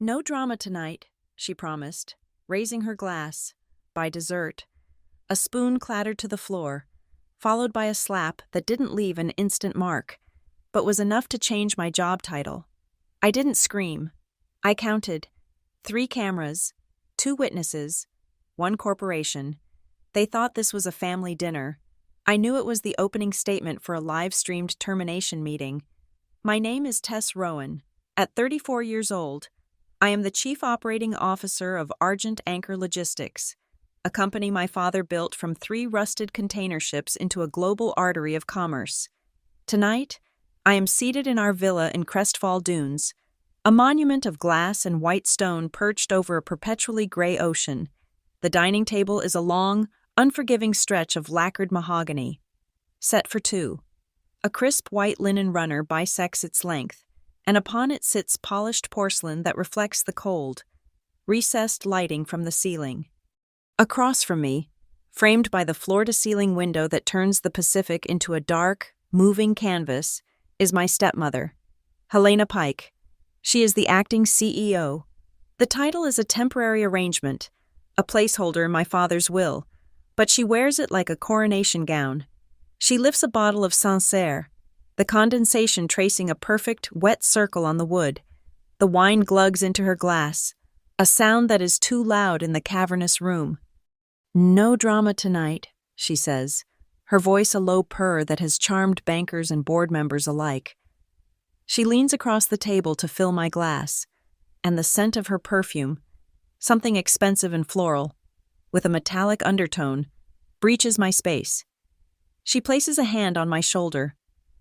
No drama tonight, she promised, raising her glass. By dessert, a spoon clattered to the floor, followed by a slap that didn't leave an instant mark, but was enough to change my job title. I didn't scream. I counted. 3 cameras, 2 witnesses, 1 corporation. They thought this was a family dinner. I knew it was the opening statement for a live-streamed termination meeting. My name is Tess Rowan. At 34 years old, I am the Chief Operating Officer of Argent Anchor Logistics, a company my father built from 3 rusted container ships into a global artery of commerce. Tonight, I am seated in our villa in Crestfall Dunes, a monument of glass and white stone perched over a perpetually gray ocean. The dining table is a long, unforgiving stretch of lacquered mahogany. Set for 2. A crisp white linen runner bisects its length, and upon it sits polished porcelain that reflects the cold, recessed lighting from the ceiling. Across from me, framed by the floor-to-ceiling window that turns the Pacific into a dark, moving canvas, is my stepmother, Helena Pike. She is the acting CEO. The title is a temporary arrangement, a placeholder in my father's will, but she wears it like a coronation gown. She lifts a bottle of Sancerre, the condensation tracing a perfect, wet circle on the wood. The wine glugs into her glass, a sound that is too loud in the cavernous room. No drama tonight, she says, her voice a low purr that has charmed bankers and board members alike. She leans across the table to fill my glass, and the scent of her perfume, something expensive and floral, with a metallic undertone, breaches my space. She places a hand on my shoulder,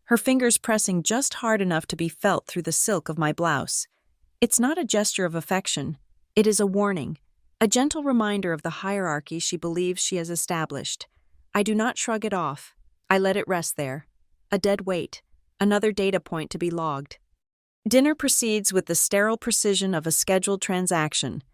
her fingers pressing just hard enough to be felt through the silk of my blouse. It's not a gesture of affection. It is a warning, a gentle reminder of the hierarchy she believes she has established. I do not shrug it off. I let it rest there, a dead weight, another data point to be logged. Dinner proceeds with the sterile precision of a scheduled transaction.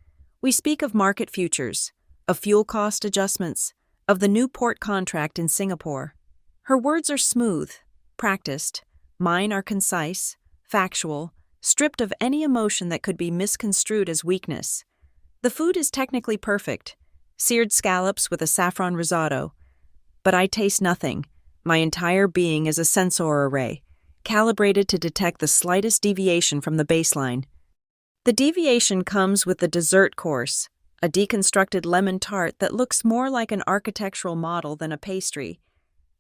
We speak of market futures, of fuel cost adjustments, of the new port contract in Singapore. Her words are smooth, practiced. Mine are concise, factual, stripped of any emotion that could be misconstrued as weakness. The food is technically perfect, seared scallops with a saffron risotto. But I taste nothing. My entire being is a sensor array, calibrated to detect the slightest deviation from the baseline. The deviation comes with the dessert course, a deconstructed lemon tart that looks more like an architectural model than a pastry.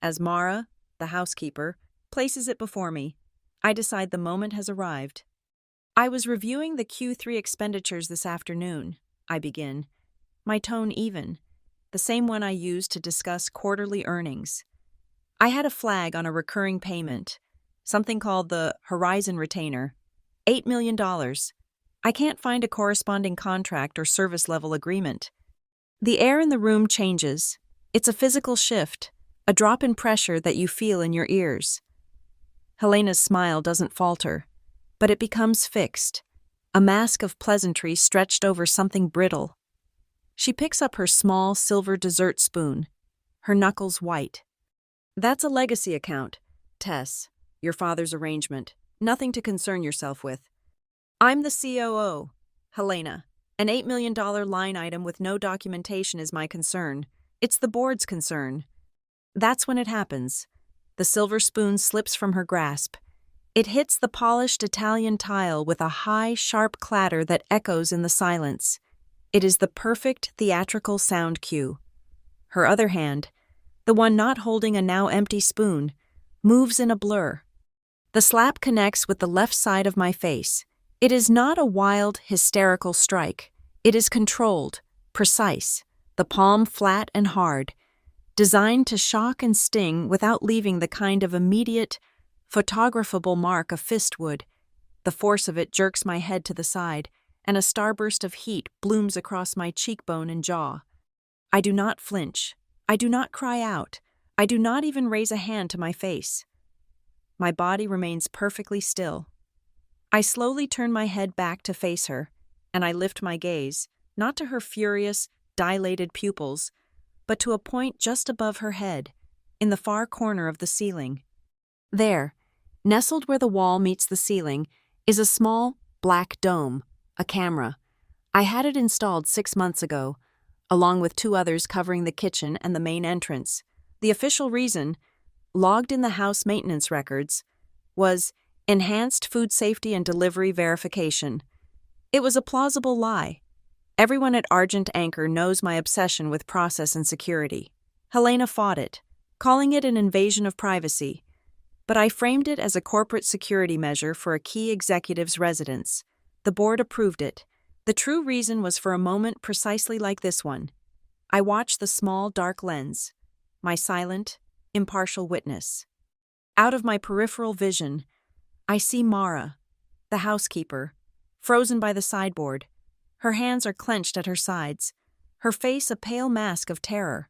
As Mara, the housekeeper, places it before me, I decide the moment has arrived. I was reviewing the Q3 expenditures this afternoon, I begin, my tone even, the same one I used to discuss quarterly earnings. I had a flag on a recurring payment, something called the Horizon Retainer, $8 million. I can't find a corresponding contract or service level agreement. The air in the room changes. It's a physical shift, a drop in pressure that you feel in your ears. Helena's smile doesn't falter, but it becomes fixed, a mask of pleasantry stretched over something brittle. She picks up her small silver dessert spoon, her knuckles white. That's a legacy account, Tess, your father's arrangement, nothing to concern yourself with. I'm the COO, Helena. An $8 million line item with no documentation is my concern. It's the board's concern. That's when it happens. The silver spoon slips from her grasp. It hits the polished Italian tile with a high, sharp clatter that echoes in the silence. It is the perfect theatrical sound cue. Her other hand, the one not holding a now empty spoon, moves in a blur. The slap connects with the left side of my face. It is not a wild, hysterical strike. It is controlled, precise, the palm flat and hard, designed to shock and sting without leaving the kind of immediate, photographable mark a fist would. The force of it jerks my head to the side, and a starburst of heat blooms across my cheekbone and jaw. I do not flinch. I do not cry out. I do not even raise a hand to my face. My body remains perfectly still. I slowly turn my head back to face her, and I lift my gaze, not to her furious, dilated pupils, but to a point just above her head, in the far corner of the ceiling. There, nestled where the wall meets the ceiling, is a small, black dome, A camera. I had it installed 6 months ago, along with two others covering the kitchen and the main entrance. The official reason, logged in the house maintenance records, was enhanced food safety and delivery verification. It was a plausible lie. Everyone at Argent Anchor knows my obsession with process and security. Helena fought it, calling it an invasion of privacy. But I framed it as a corporate security measure for a key executive's residence. The board approved it. The true reason was for a moment precisely like this one. I watched the small, dark lens, my silent, impartial witness. Out of my peripheral vision, I see Mara, the housekeeper, frozen by the sideboard. Her hands are clenched at her sides, her face a pale mask of terror.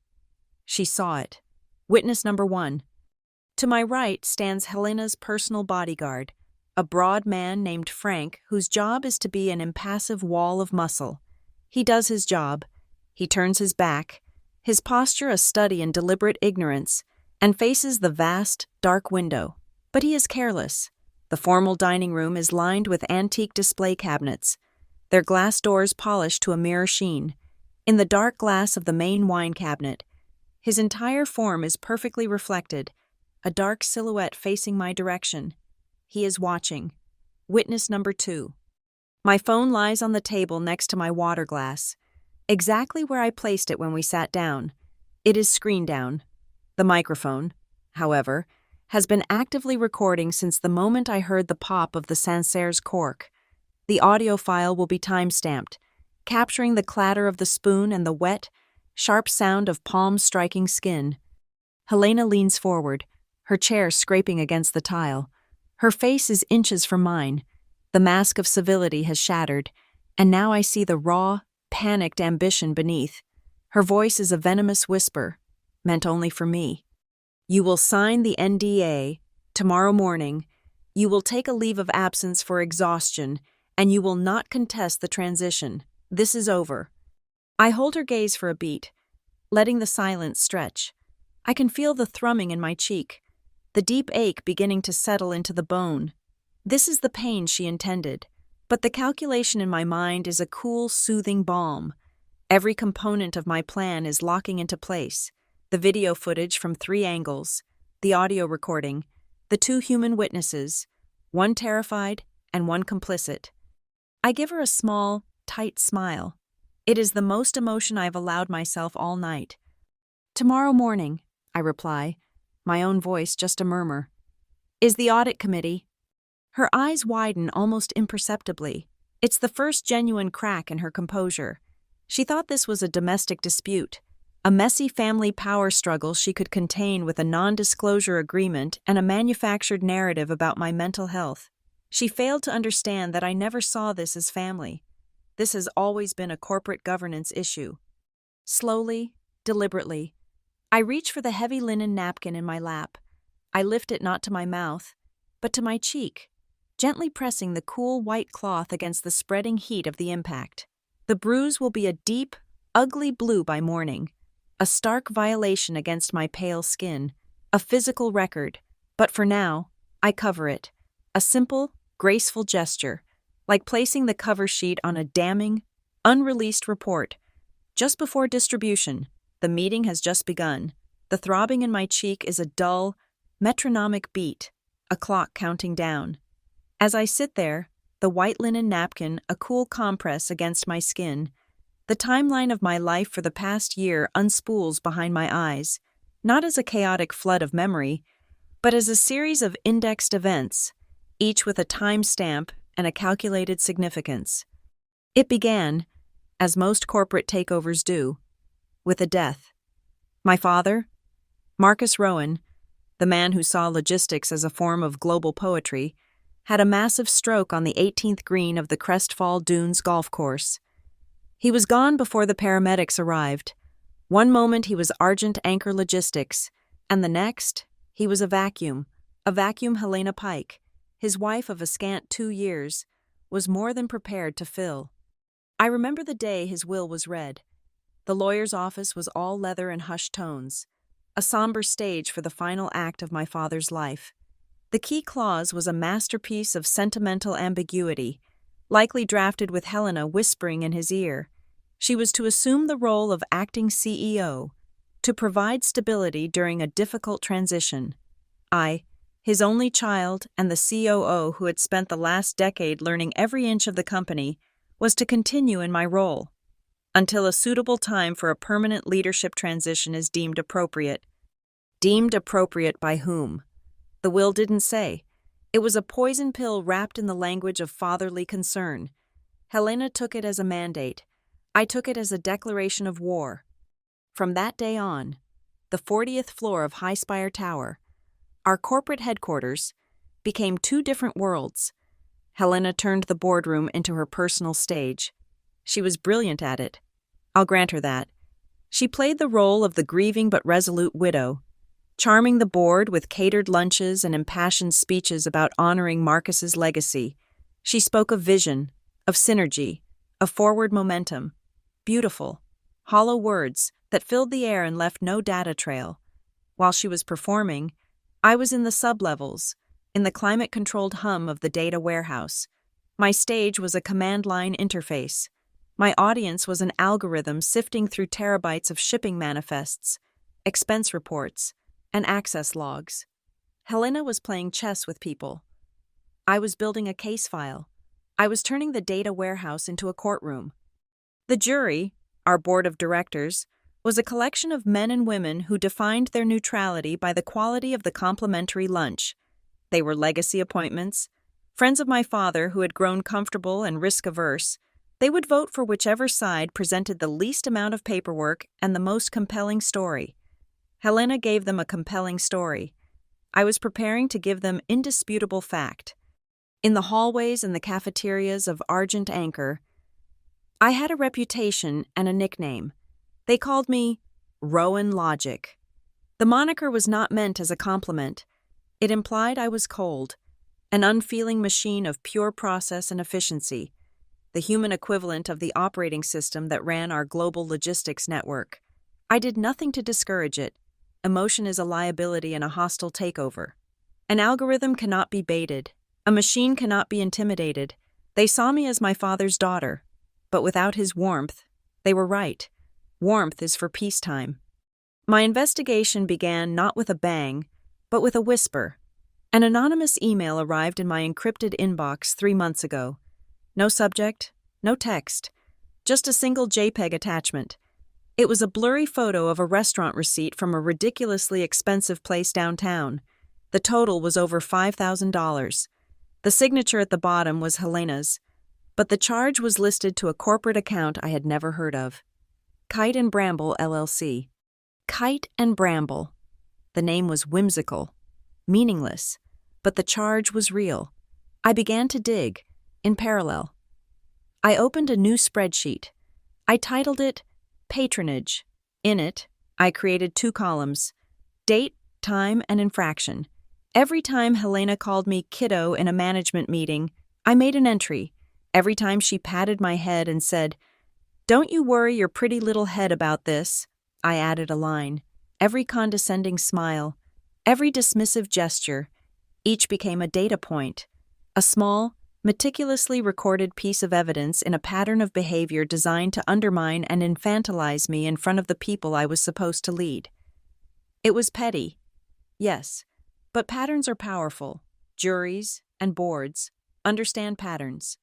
She saw it. Witness number 1. To my right stands Helena's personal bodyguard, a broad man named Frank whose job is to be an impassive wall of muscle. He does his job. He turns his back, his posture a study in deliberate ignorance, and faces the vast, dark window. But he is careless. The formal dining room is lined with antique display cabinets, their glass doors polished to a mirror sheen. In the dark glass of the main wine cabinet, his entire form is perfectly reflected, a dark silhouette facing my direction. He is watching. Witness number 2. My phone lies on the table next to my water glass, exactly where I placed it when we sat down. It is screened down. The microphone, however, has been actively recording since the moment I heard the pop of the Sancerre's cork. The audio file will be time-stamped, capturing the clatter of the spoon and the wet, sharp sound of palms striking skin. Helena leans forward, her chair scraping against the tile. Her face is inches from mine. The mask of civility has shattered, and now I see the raw, panicked ambition beneath. Her voice is a venomous whisper, meant only for me. You will sign the NDA tomorrow morning. You will take a leave of absence for exhaustion, and you will not contest the transition. This is over. I hold her gaze for a beat, letting the silence stretch. I can feel the thrumming in my cheek, the deep ache beginning to settle into the bone. This is the pain she intended, but the calculation in my mind is a cool, soothing balm. Every component of my plan is locking into place. The video footage from 3 angles, the audio recording, the 2 human witnesses, one terrified and one complicit. I give her a small, tight smile. It is the most emotion I've allowed myself all night. Tomorrow morning, I reply, my own voice just a murmur. Is the audit committee? Her eyes widen almost imperceptibly. It's the first genuine crack in her composure. She thought this was a domestic dispute, a messy family power struggle she could contain with a non-disclosure agreement and a manufactured narrative about my mental health. She failed to understand that I never saw this as family. This has always been a corporate governance issue. Slowly, deliberately, I reach for the heavy linen napkin in my lap. I lift it not to my mouth, but to my cheek, gently pressing the cool white cloth against the spreading heat of the impact. The bruise will be a deep, ugly blue by morning, a stark violation against my pale skin, a physical record, but for now, I cover it. A simple, graceful gesture, like placing the cover sheet on a damning, unreleased report. Just before distribution, the meeting has just begun. The throbbing in my cheek is a dull, metronomic beat, a clock counting down. As I sit there, the white linen napkin a cool compress against my skin, the timeline of my life for the past year unspools behind my eyes, not as a chaotic flood of memory, but as a series of indexed events, each with a time stamp and a calculated significance. It began, as most corporate takeovers do, with a death. My father, Marcus Rowan, the man who saw logistics as a form of global poetry, had a massive stroke on the 18th green of the Crestfall Dunes golf course. He was gone before the paramedics arrived. One moment he was Argent Anchor Logistics, and the next, he was a vacuum Helena Pike, his wife of a scant 2 years, was more than prepared to fill. I remember the day his will was read. The lawyer's office was all leather and hushed tones, a somber stage for the final act of my father's life. The key clause was a masterpiece of sentimental ambiguity, likely drafted with Helena whispering in his ear. She was to assume the role of acting CEO, to provide stability during a difficult transition. I, his only child and the COO who had spent the last decade learning every inch of the company, was to continue in my role until a suitable time for a permanent leadership transition is deemed appropriate. Deemed appropriate by whom? The will didn't say. It was a poison pill wrapped in the language of fatherly concern. Helena took it as a mandate. I took it as a declaration of war. From that day on, the 40th floor of High Spire Tower, our corporate headquarters, became two different worlds. Helena turned the boardroom into her personal stage. She was brilliant at it. I'll grant her that. She played the role of the grieving but resolute widow, charming the board with catered lunches and impassioned speeches about honoring Marcus's legacy. She spoke of vision, of synergy, of forward momentum. Beautiful, hollow words that filled the air and left no data trail. While she was performing, I was in the sublevels, in the climate-controlled hum of the data warehouse. My stage was a command line interface. My audience was an algorithm sifting through terabytes of shipping manifests, expense reports, and access logs. Helena was playing chess with people. I was building a case file. I was turning the data warehouse into a courtroom. The jury, our board of directors, was a collection of men and women who defined their neutrality by the quality of the complimentary lunch. They were legacy appointments, friends of my father who had grown comfortable and risk-averse. They would vote for whichever side presented the least amount of paperwork and the most compelling story. Helena gave them a compelling story. I was preparing to give them indisputable fact. In the hallways and the cafeterias of Argent Anchor, I had a reputation and a nickname. They called me Rowan Logic. The moniker was not meant as a compliment. It implied I was cold, an unfeeling machine of pure process and efficiency, the human equivalent of the operating system that ran our global logistics network. I did nothing to discourage it. Emotion is a liability in a hostile takeover. An algorithm cannot be baited. A machine cannot be intimidated. They saw me as my father's daughter, but without his warmth, they were right. Warmth is for peacetime. My investigation began not with a bang, but with a whisper. An anonymous email arrived in my encrypted inbox 3 months ago. No subject, no text, just a single JPEG attachment. It was a blurry photo of a restaurant receipt from a ridiculously expensive place downtown. The total was over $5,000. The signature at the bottom was Helena's, but the charge was listed to a corporate account I had never heard of. Kite and Bramble, LLC. Kite and Bramble. The name was whimsical, meaningless, but the charge was real. I began to dig, in parallel. I opened a new spreadsheet. I titled it Patronage. In it, I created 2 columns, date, time, and infraction. Every time Helena called me kiddo in a management meeting, I made an entry. Every time she patted my head and said, "Don't you worry your pretty little head about this," I added a line. Every condescending smile, every dismissive gesture, each became a data point, a small, meticulously recorded piece of evidence in a pattern of behavior designed to undermine and infantilize me in front of the people I was supposed to lead. It was petty, yes, but patterns are powerful. Juries and boards understand patterns.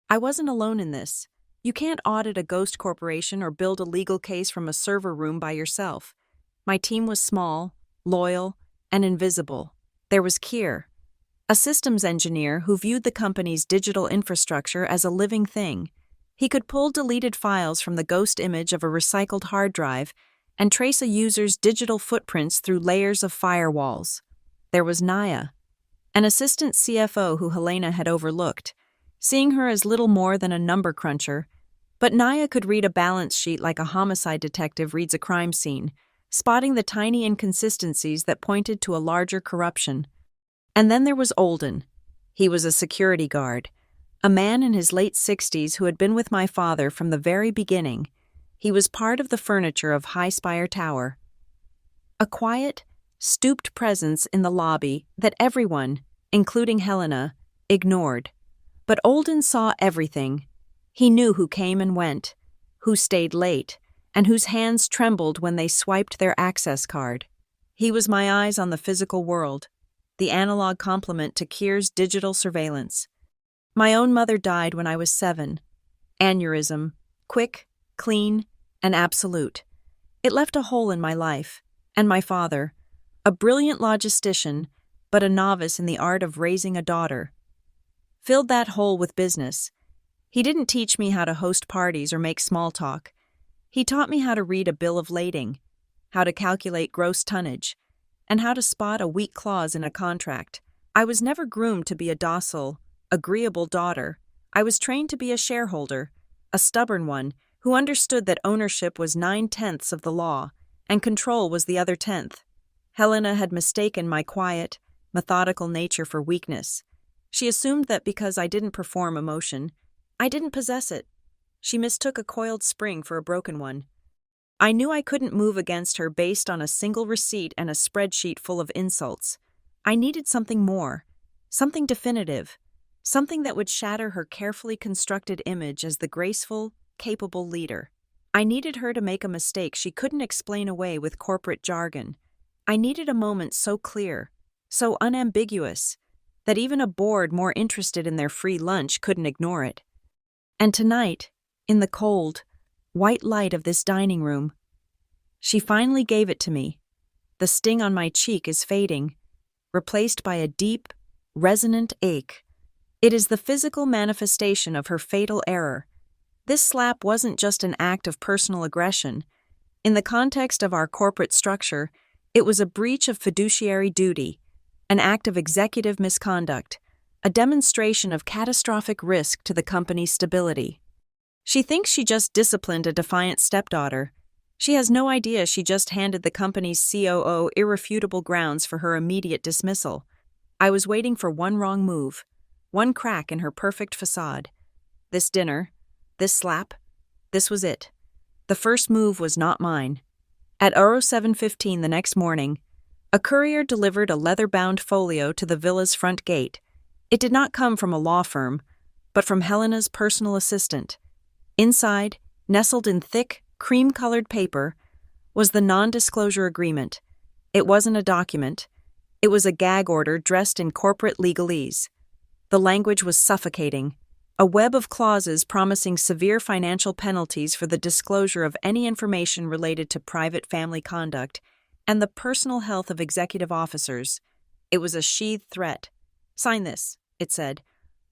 I wasn't alone in this. You can't audit a ghost corporation or build a legal case from a server room by yourself. My team was small, loyal, and invisible. There was Kier, a systems engineer who viewed the company's digital infrastructure as a living thing. He could pull deleted files from the ghost image of a recycled hard drive and trace a user's digital footprints through layers of firewalls. There was Naya, an assistant CFO who Helena had overlooked, seeing her as little more than a number cruncher. But Naya could read a balance sheet like a homicide detective reads a crime scene, spotting the tiny inconsistencies that pointed to a larger corruption. And then there was Olden. He was a security guard, a man in his late 60s who had been with my father from the very beginning. He was part of the furniture of High Spire Tower. A quiet, stooped presence in the lobby that everyone, including Helena, ignored. But Olden saw everything. He knew who came and went, who stayed late, and whose hands trembled when they swiped their access card. He was my eyes on the physical world, the analog complement to Keir's digital surveillance. My own mother died when I was 7. Aneurysm, quick, clean, and absolute. It left a hole in my life, and my father, a brilliant logistician, but a novice in the art of raising a daughter, filled that hole with business. He didn't teach me how to host parties or make small talk. He taught me how to read a bill of lading, how to calculate gross tonnage, and how to spot a weak clause in a contract. I was never groomed to be a docile, agreeable daughter. I was trained to be a shareholder, a stubborn one who understood that ownership was 9/10 of the law and control was the other 10th. Helena had mistaken my quiet, methodical nature for weakness. She assumed that because I didn't perform emotion, I didn't possess it. She mistook a coiled spring for a broken one. I knew I couldn't move against her based on a single receipt and a spreadsheet full of insults. I needed something more, something definitive, something that would shatter her carefully constructed image as the graceful, capable leader. I needed her to make a mistake she couldn't explain away with corporate jargon. I needed a moment so clear, so unambiguous, that even a board more interested in their free lunch couldn't ignore it. And tonight, in the cold, white light of this dining room, she finally gave it to me. The sting on my cheek is fading, replaced by a deep, resonant ache. It is the physical manifestation of her fatal error. This slap wasn't just an act of personal aggression. In the context of our corporate structure, it was a breach of fiduciary duty, an act of executive misconduct, a demonstration of catastrophic risk to the company's stability. She thinks she just disciplined a defiant stepdaughter. She has no idea she just handed the company's COO irrefutable grounds for her immediate dismissal. I was waiting for one wrong move, one crack in her perfect facade. This dinner, this slap, this was it. The first move was not mine. At 7:15 the next morning, a courier delivered a leather-bound folio to the villa's front gate. It did not come from a law firm, but from Helena's personal assistant. Inside, nestled in thick, cream-colored paper, was the non-disclosure agreement. It wasn't a document. It was a gag order dressed in corporate legalese. The language was suffocating, a web of clauses promising severe financial penalties for the disclosure of any information related to private family conduct and the personal health of executive officers. It was a sheathed threat. "Sign this," it said,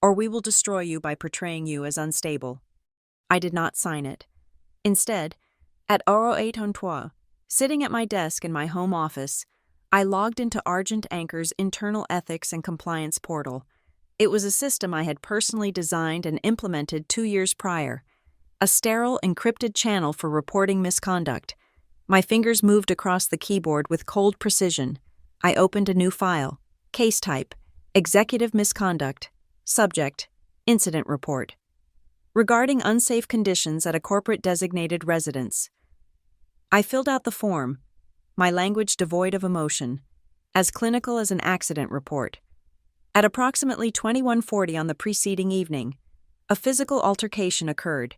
"or we will destroy you by portraying you as unstable." I did not sign it. Instead, at 8:13, sitting at my desk in my home office, I logged into Argent Anchor's internal ethics and compliance portal. It was a system I had personally designed and implemented 2 years prior, a sterile, encrypted channel for reporting misconduct. My fingers moved across the keyboard with cold precision. I opened a new file. Case type: Executive Misconduct. Subject: Incident Report. Regarding unsafe conditions at a corporate designated residence. I filled out the form, my language devoid of emotion, as clinical as an accident report. At approximately 21:40 on the preceding evening, a physical altercation occurred,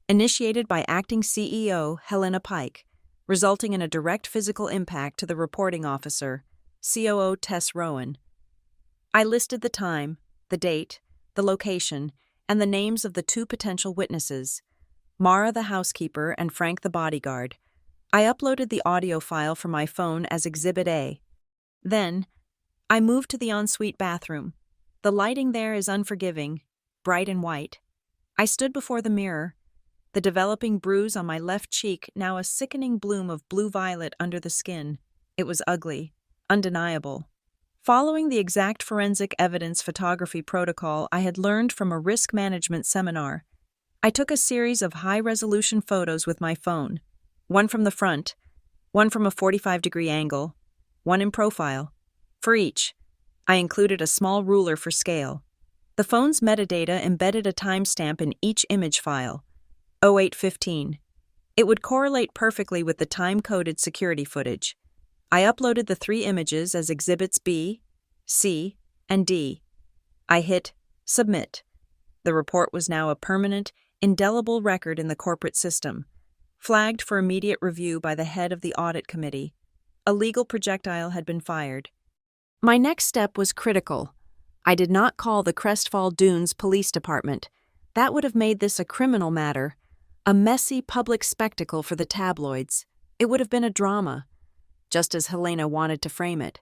initiated by acting CEO Helena Pike, resulting in a direct physical impact to the reporting officer, COO Tess Rowan. I listed the time, the date, the location, and the names of the 2 potential witnesses, Mara the housekeeper and Frank the bodyguard. I uploaded the audio file from my phone as Exhibit A. Then, I moved to the ensuite bathroom. The lighting there is unforgiving, bright and white. I stood before the mirror, the developing bruise on my left cheek now a sickening bloom of blue-violet under the skin. It was ugly, undeniable. Following the exact forensic evidence photography protocol I had learned from a risk management seminar, I took a series of high-resolution photos with my phone, one from the front, one from a 45-degree angle, one in profile. For each, I included a small ruler for scale. The phone's metadata embedded a timestamp in each image file, 08:15. It would correlate perfectly with the time-coded security footage. I uploaded the 3 images as Exhibits B, C, and D. I hit Submit. The report was now a permanent, indelible record in the corporate system, flagged for immediate review by the head of the audit committee. A legal projectile had been fired. My next step was critical. I did not call the Crestfall Dunes Police Department. That would have made this a criminal matter, a messy public spectacle for the tabloids. It would have been a drama, just as Helena wanted to frame it.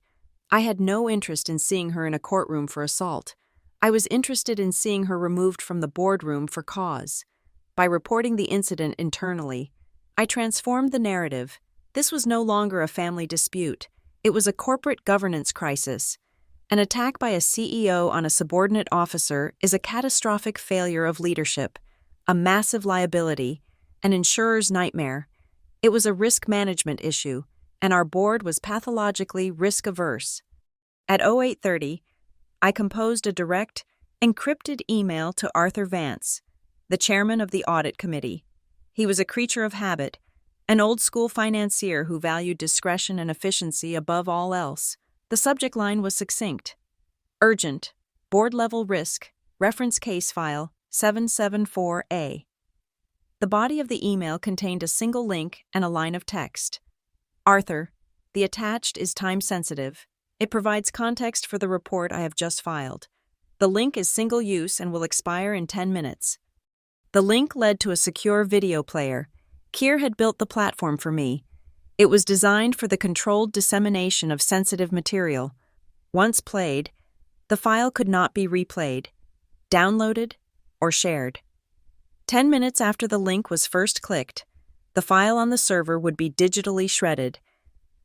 I had no interest in seeing her in a courtroom for assault. I was interested in seeing her removed from the boardroom for cause. By reporting the incident internally, I transformed the narrative. This was no longer a family dispute. It was a corporate governance crisis. An attack by a CEO on a subordinate officer is a catastrophic failure of leadership, a massive liability, an insurer's nightmare. It was a risk management issue, and our board was pathologically risk-averse. At 08:30, I composed a direct, encrypted email to Arthur Vance, the chairman of the audit committee. He was a creature of habit, an old-school financier who valued discretion and efficiency above all else. The subject line was succinct. Urgent, board-level risk, reference case file 774A. The body of the email contained a single link and a line of text. Arthur, the attached is time-sensitive. It provides context for the report I have just filed. The link is single-use and will expire in 10 minutes. The link led to a secure video player. Keir had built the platform for me. It was designed for the controlled dissemination of sensitive material. Once played, the file could not be replayed, downloaded, or shared. 10 minutes after the link was first clicked, the file on the server would be digitally shredded.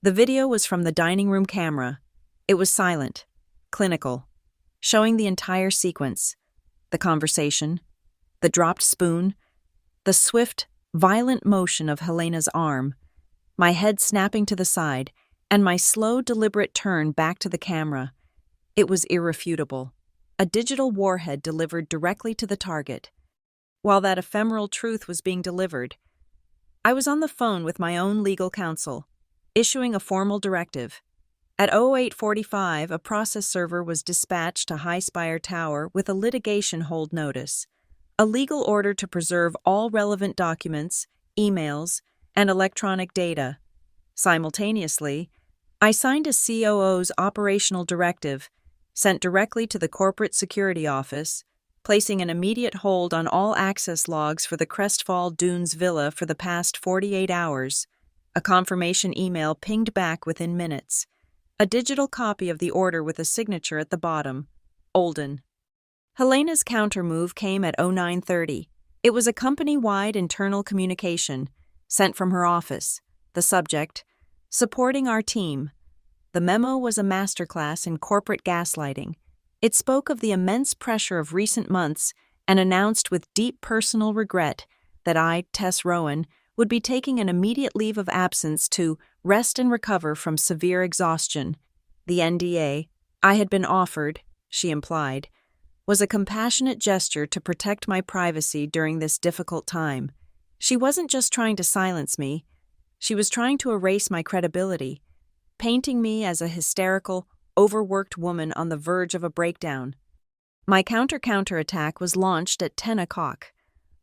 The video was from the dining room camera. It was silent, clinical, showing the entire sequence: the conversation, the dropped spoon, the swift, violent motion of Helena's arm, my head snapping to the side, and my slow, deliberate turn back to the camera. It was irrefutable. A digital warhead delivered directly to the target. While that ephemeral truth was being delivered, I was on the phone with my own legal counsel, issuing a formal directive. At 08:45, a process server was dispatched to High Spire Tower with a litigation hold notice, a legal order to preserve all relevant documents, emails, and electronic data. Simultaneously, I signed a COO's operational directive, sent directly to the Corporate Security Office, placing an immediate hold on all access logs for the Crestfall Dunes Villa for the past 48 hours. A confirmation email pinged back within minutes. A digital copy of the order with a signature at the bottom. Olden. Helena's countermove came at 09:30. It was a company-wide internal communication, sent from her office. The subject: supporting our team. The memo was a masterclass in corporate gaslighting. It spoke of the immense pressure of recent months and announced with deep personal regret that I, Tess Rowan, would be taking an immediate leave of absence to rest and recover from severe exhaustion. The NDA I had been offered, she implied, was a compassionate gesture to protect my privacy during this difficult time. She wasn't just trying to silence me, she was trying to erase my credibility, painting me as a hysterical, overworked woman on the verge of a breakdown. My counter-attack was launched at 10 o'clock.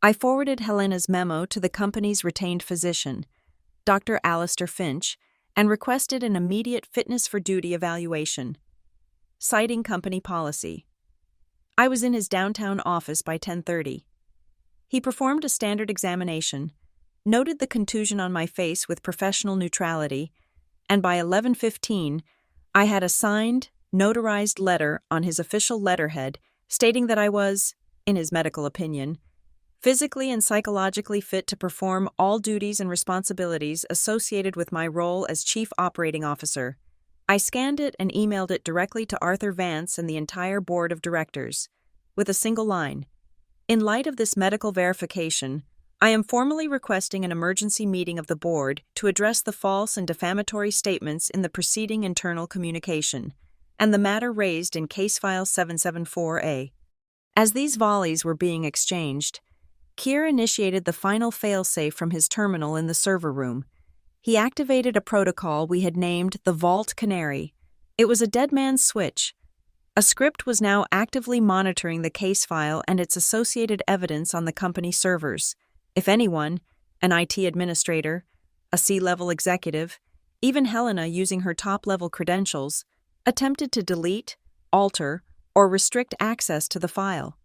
I forwarded Helena's memo to the company's retained physician, Dr. Alistair Finch, and requested an immediate fitness for duty evaluation, citing company policy. I was in his downtown office by 10:30. He performed a standard examination, noted the contusion on my face with professional neutrality, and by 11:15, I had a signed, notarized letter on his official letterhead stating that I was, in his medical opinion, physically and psychologically fit to perform all duties and responsibilities associated with my role as Chief Operating Officer. I scanned it and emailed it directly to Arthur Vance and the entire board of directors, with a single line. In light of this medical verification, I am formally requesting an emergency meeting of the board to address the false and defamatory statements in the preceding internal communication, and the matter raised in Case File 774A. As these volleys were being exchanged, Keir initiated the final failsafe from his terminal in the server room. He activated a protocol we had named the Vault Canary. It was a dead man's switch, A script was now actively monitoring the case file and its associated evidence on the company servers. If anyone, an IT administrator, a C-level executive, even Helena using her top-level credentials, attempted to delete, alter, or restrict access to the file,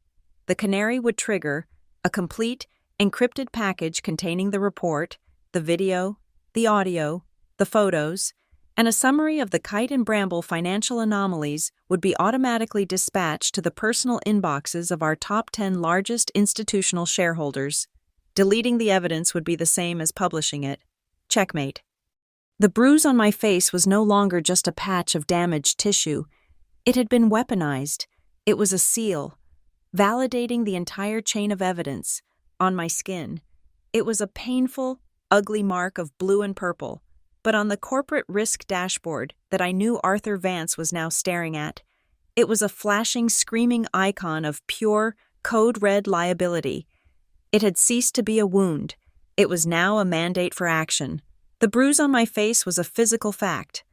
the canary would trigger a complete, encrypted package containing the report, the video, the audio, the photos, and a summary of the Kite and Bramble financial anomalies would be automatically dispatched to the personal inboxes of our top 10 largest institutional shareholders. Deleting the evidence would be the same as publishing it. Checkmate. The bruise on my face was no longer just a patch of damaged tissue. It had been weaponized. It was a seal, validating the entire chain of evidence on my skin. It was a painful, ugly mark of blue and purple, but on the corporate risk dashboard that I knew Arthur Vance was now staring at, it was a flashing, screaming icon of pure, code-red liability. It had ceased to be a wound. It was now a mandate for action. The bruise on my face was a physical fact,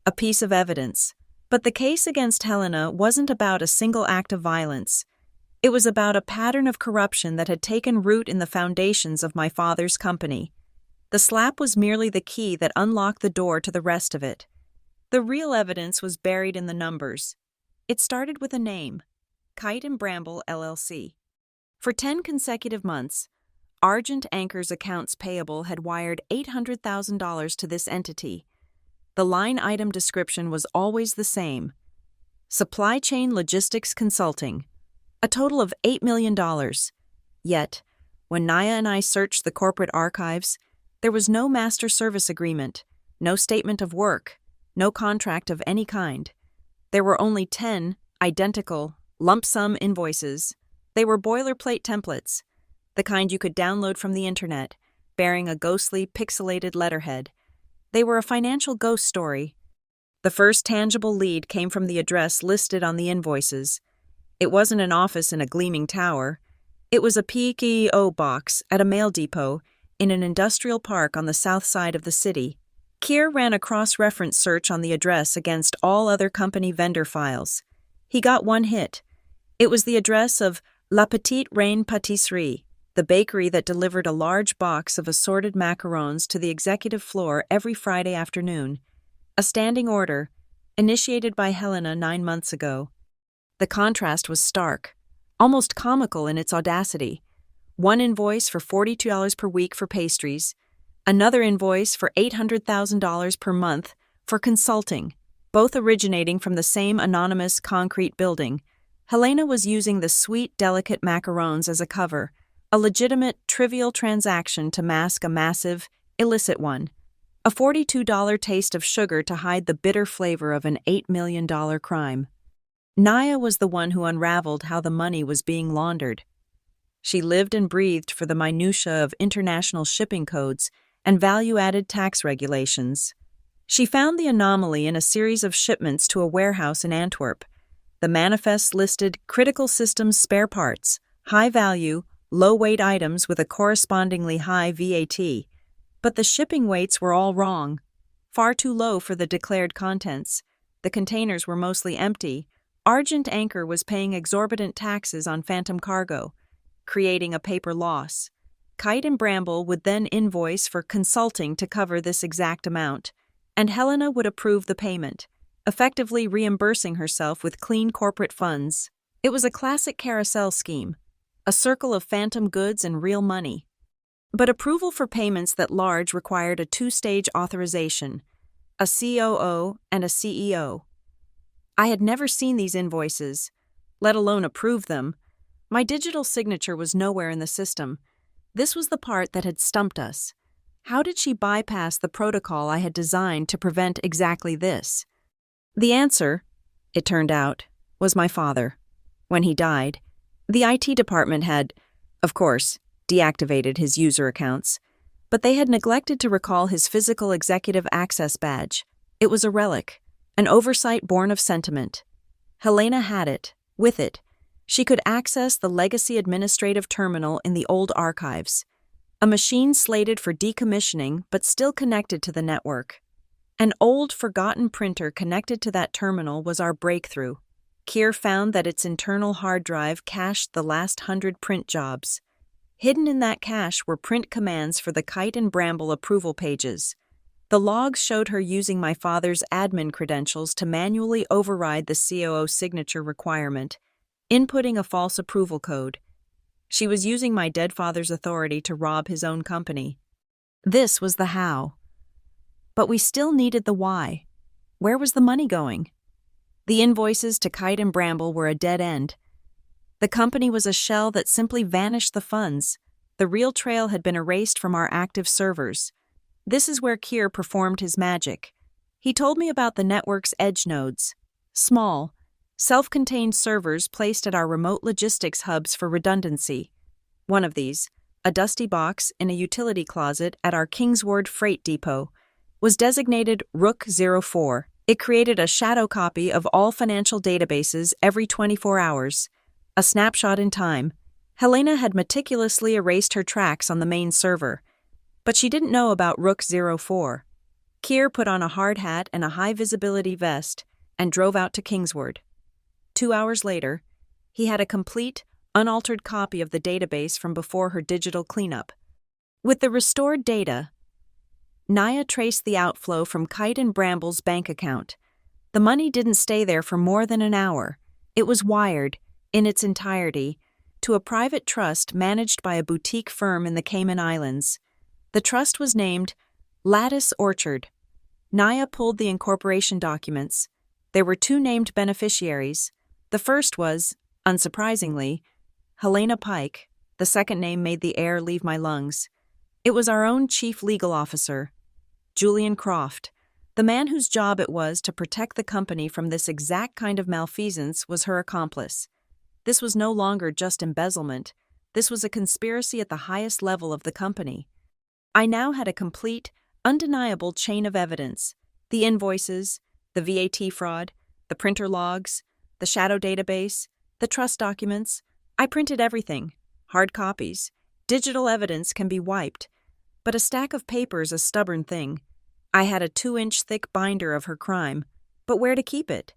a piece of evidence. But the case against Helena wasn't about a single act of violence. It was about a pattern of corruption that had taken root in the foundations of my father's company. The slap was merely the key that unlocked the door to the rest of it. The real evidence was buried in the numbers. It started with a name, Kite and Bramble, LLC. For 10 consecutive months, Argent Anchor's accounts payable had wired $800,000 to this entity. The line item description was always the same. Supply Chain Logistics Consulting. A total of $8 million. Yet, when Naya and I searched the corporate archives, there was no master service agreement, no statement of work, no contract of any kind. There were only 10 identical, lump sum invoices. They were boilerplate templates, the kind you could download from the internet, bearing a ghostly, pixelated letterhead. They were a financial ghost story. The first tangible lead came from the address listed on the invoices. It wasn't an office in a gleaming tower. It was a P.O. box at a mail depot in an industrial park on the south side of the city. Keir ran a cross-reference search on the address against all other company vendor files. He got one hit. It was the address of La Petite Reine Pâtisserie, the bakery that delivered a large box of assorted macarons to the executive floor every Friday afternoon. A standing order, initiated by Helena 9 months ago. The contrast was stark, almost comical in its audacity. One invoice for $42 per week for pastries, another invoice for $800,000 per month for consulting, both originating from the same anonymous concrete building. Helena was using the sweet, delicate macarons as a cover, a legitimate, trivial transaction to mask a massive, illicit one. A $42 taste of sugar to hide the bitter flavor of an $8 million crime. Naya was the one who unraveled how the money was being laundered. She lived and breathed for the minutiae of international shipping codes and value-added tax regulations. She found the anomaly in a series of shipments to a warehouse in Antwerp. The manifests listed critical systems spare parts, high-value, low-weight items with a correspondingly high VAT. But the shipping weights were all wrong, far too low for the declared contents. The containers were mostly empty. Argent Anchor was paying exorbitant taxes on phantom cargo, creating a paper loss. Kite and Bramble would then invoice for consulting to cover this exact amount, and Helena would approve the payment, effectively reimbursing herself with clean corporate funds. It was a classic carousel scheme, a circle of phantom goods and real money. But approval for payments that large required a 2-stage authorization, a COO and a CEO. I had never seen these invoices, let alone approved them. My digital signature was nowhere in the system. This was the part that had stumped us. How did she bypass the protocol I had designed to prevent exactly this? The answer, it turned out, was my father. When he died, the IT department had, of course, deactivated his user accounts, but they had neglected to recall his physical executive access badge. It was a relic, an oversight born of sentiment. Helena had it. With it, she could access the legacy administrative terminal in the old archives, a machine slated for decommissioning but still connected to the network. An old, forgotten printer connected to that terminal was our breakthrough. Kier found that its internal hard drive cached the last 100 print jobs. Hidden in that cache were print commands for the Kite and Bramble approval pages. The logs showed her using my father's admin credentials to manually override the COO signature requirement, inputting a false approval code. She was using my dead father's authority to rob his own company. This was the how. But we still needed the why. Where was the money going? The invoices to Kite and Bramble were a dead end. The company was a shell that simply vanished the funds. The real trail had been erased from our active servers. This is where Kier performed his magic. He told me about the network's edge nodes, small, self-contained servers placed at our remote logistics hubs for redundancy. One of these, a dusty box in a utility closet at our Kingsward freight depot, was designated Rook 04. It created a shadow copy of all financial databases every 24 hours, a snapshot in time. Helena had meticulously erased her tracks on the main server, but she didn't know about Rook 04. Kier put on a hard hat and a high-visibility vest and drove out to Kingsward. 2 hours later, he had a complete, unaltered copy of the database from before her digital cleanup. With the restored data, Naya traced the outflow from Kite and Bramble's bank account. The money didn't stay there for more than an hour. It was wired, in its entirety, to a private trust managed by a boutique firm in the Cayman Islands. The trust was named Lattice Orchard. Naya pulled the incorporation documents. There were 2 named beneficiaries. The first was, unsurprisingly, Helena Pike. The second name made the air leave my lungs. It was our own chief legal officer, Julian Croft. The man whose job it was to protect the company from this exact kind of malfeasance was her accomplice. This was no longer just embezzlement. This was a conspiracy at the highest level of the company. I now had a complete, undeniable chain of evidence: the invoices, the VAT fraud, the printer logs, the shadow database, the trust documents. I printed everything, hard copies. Digital evidence can be wiped, but a stack of paper's a stubborn thing. I had a 2-inch thick binder of her crime, but where to keep it?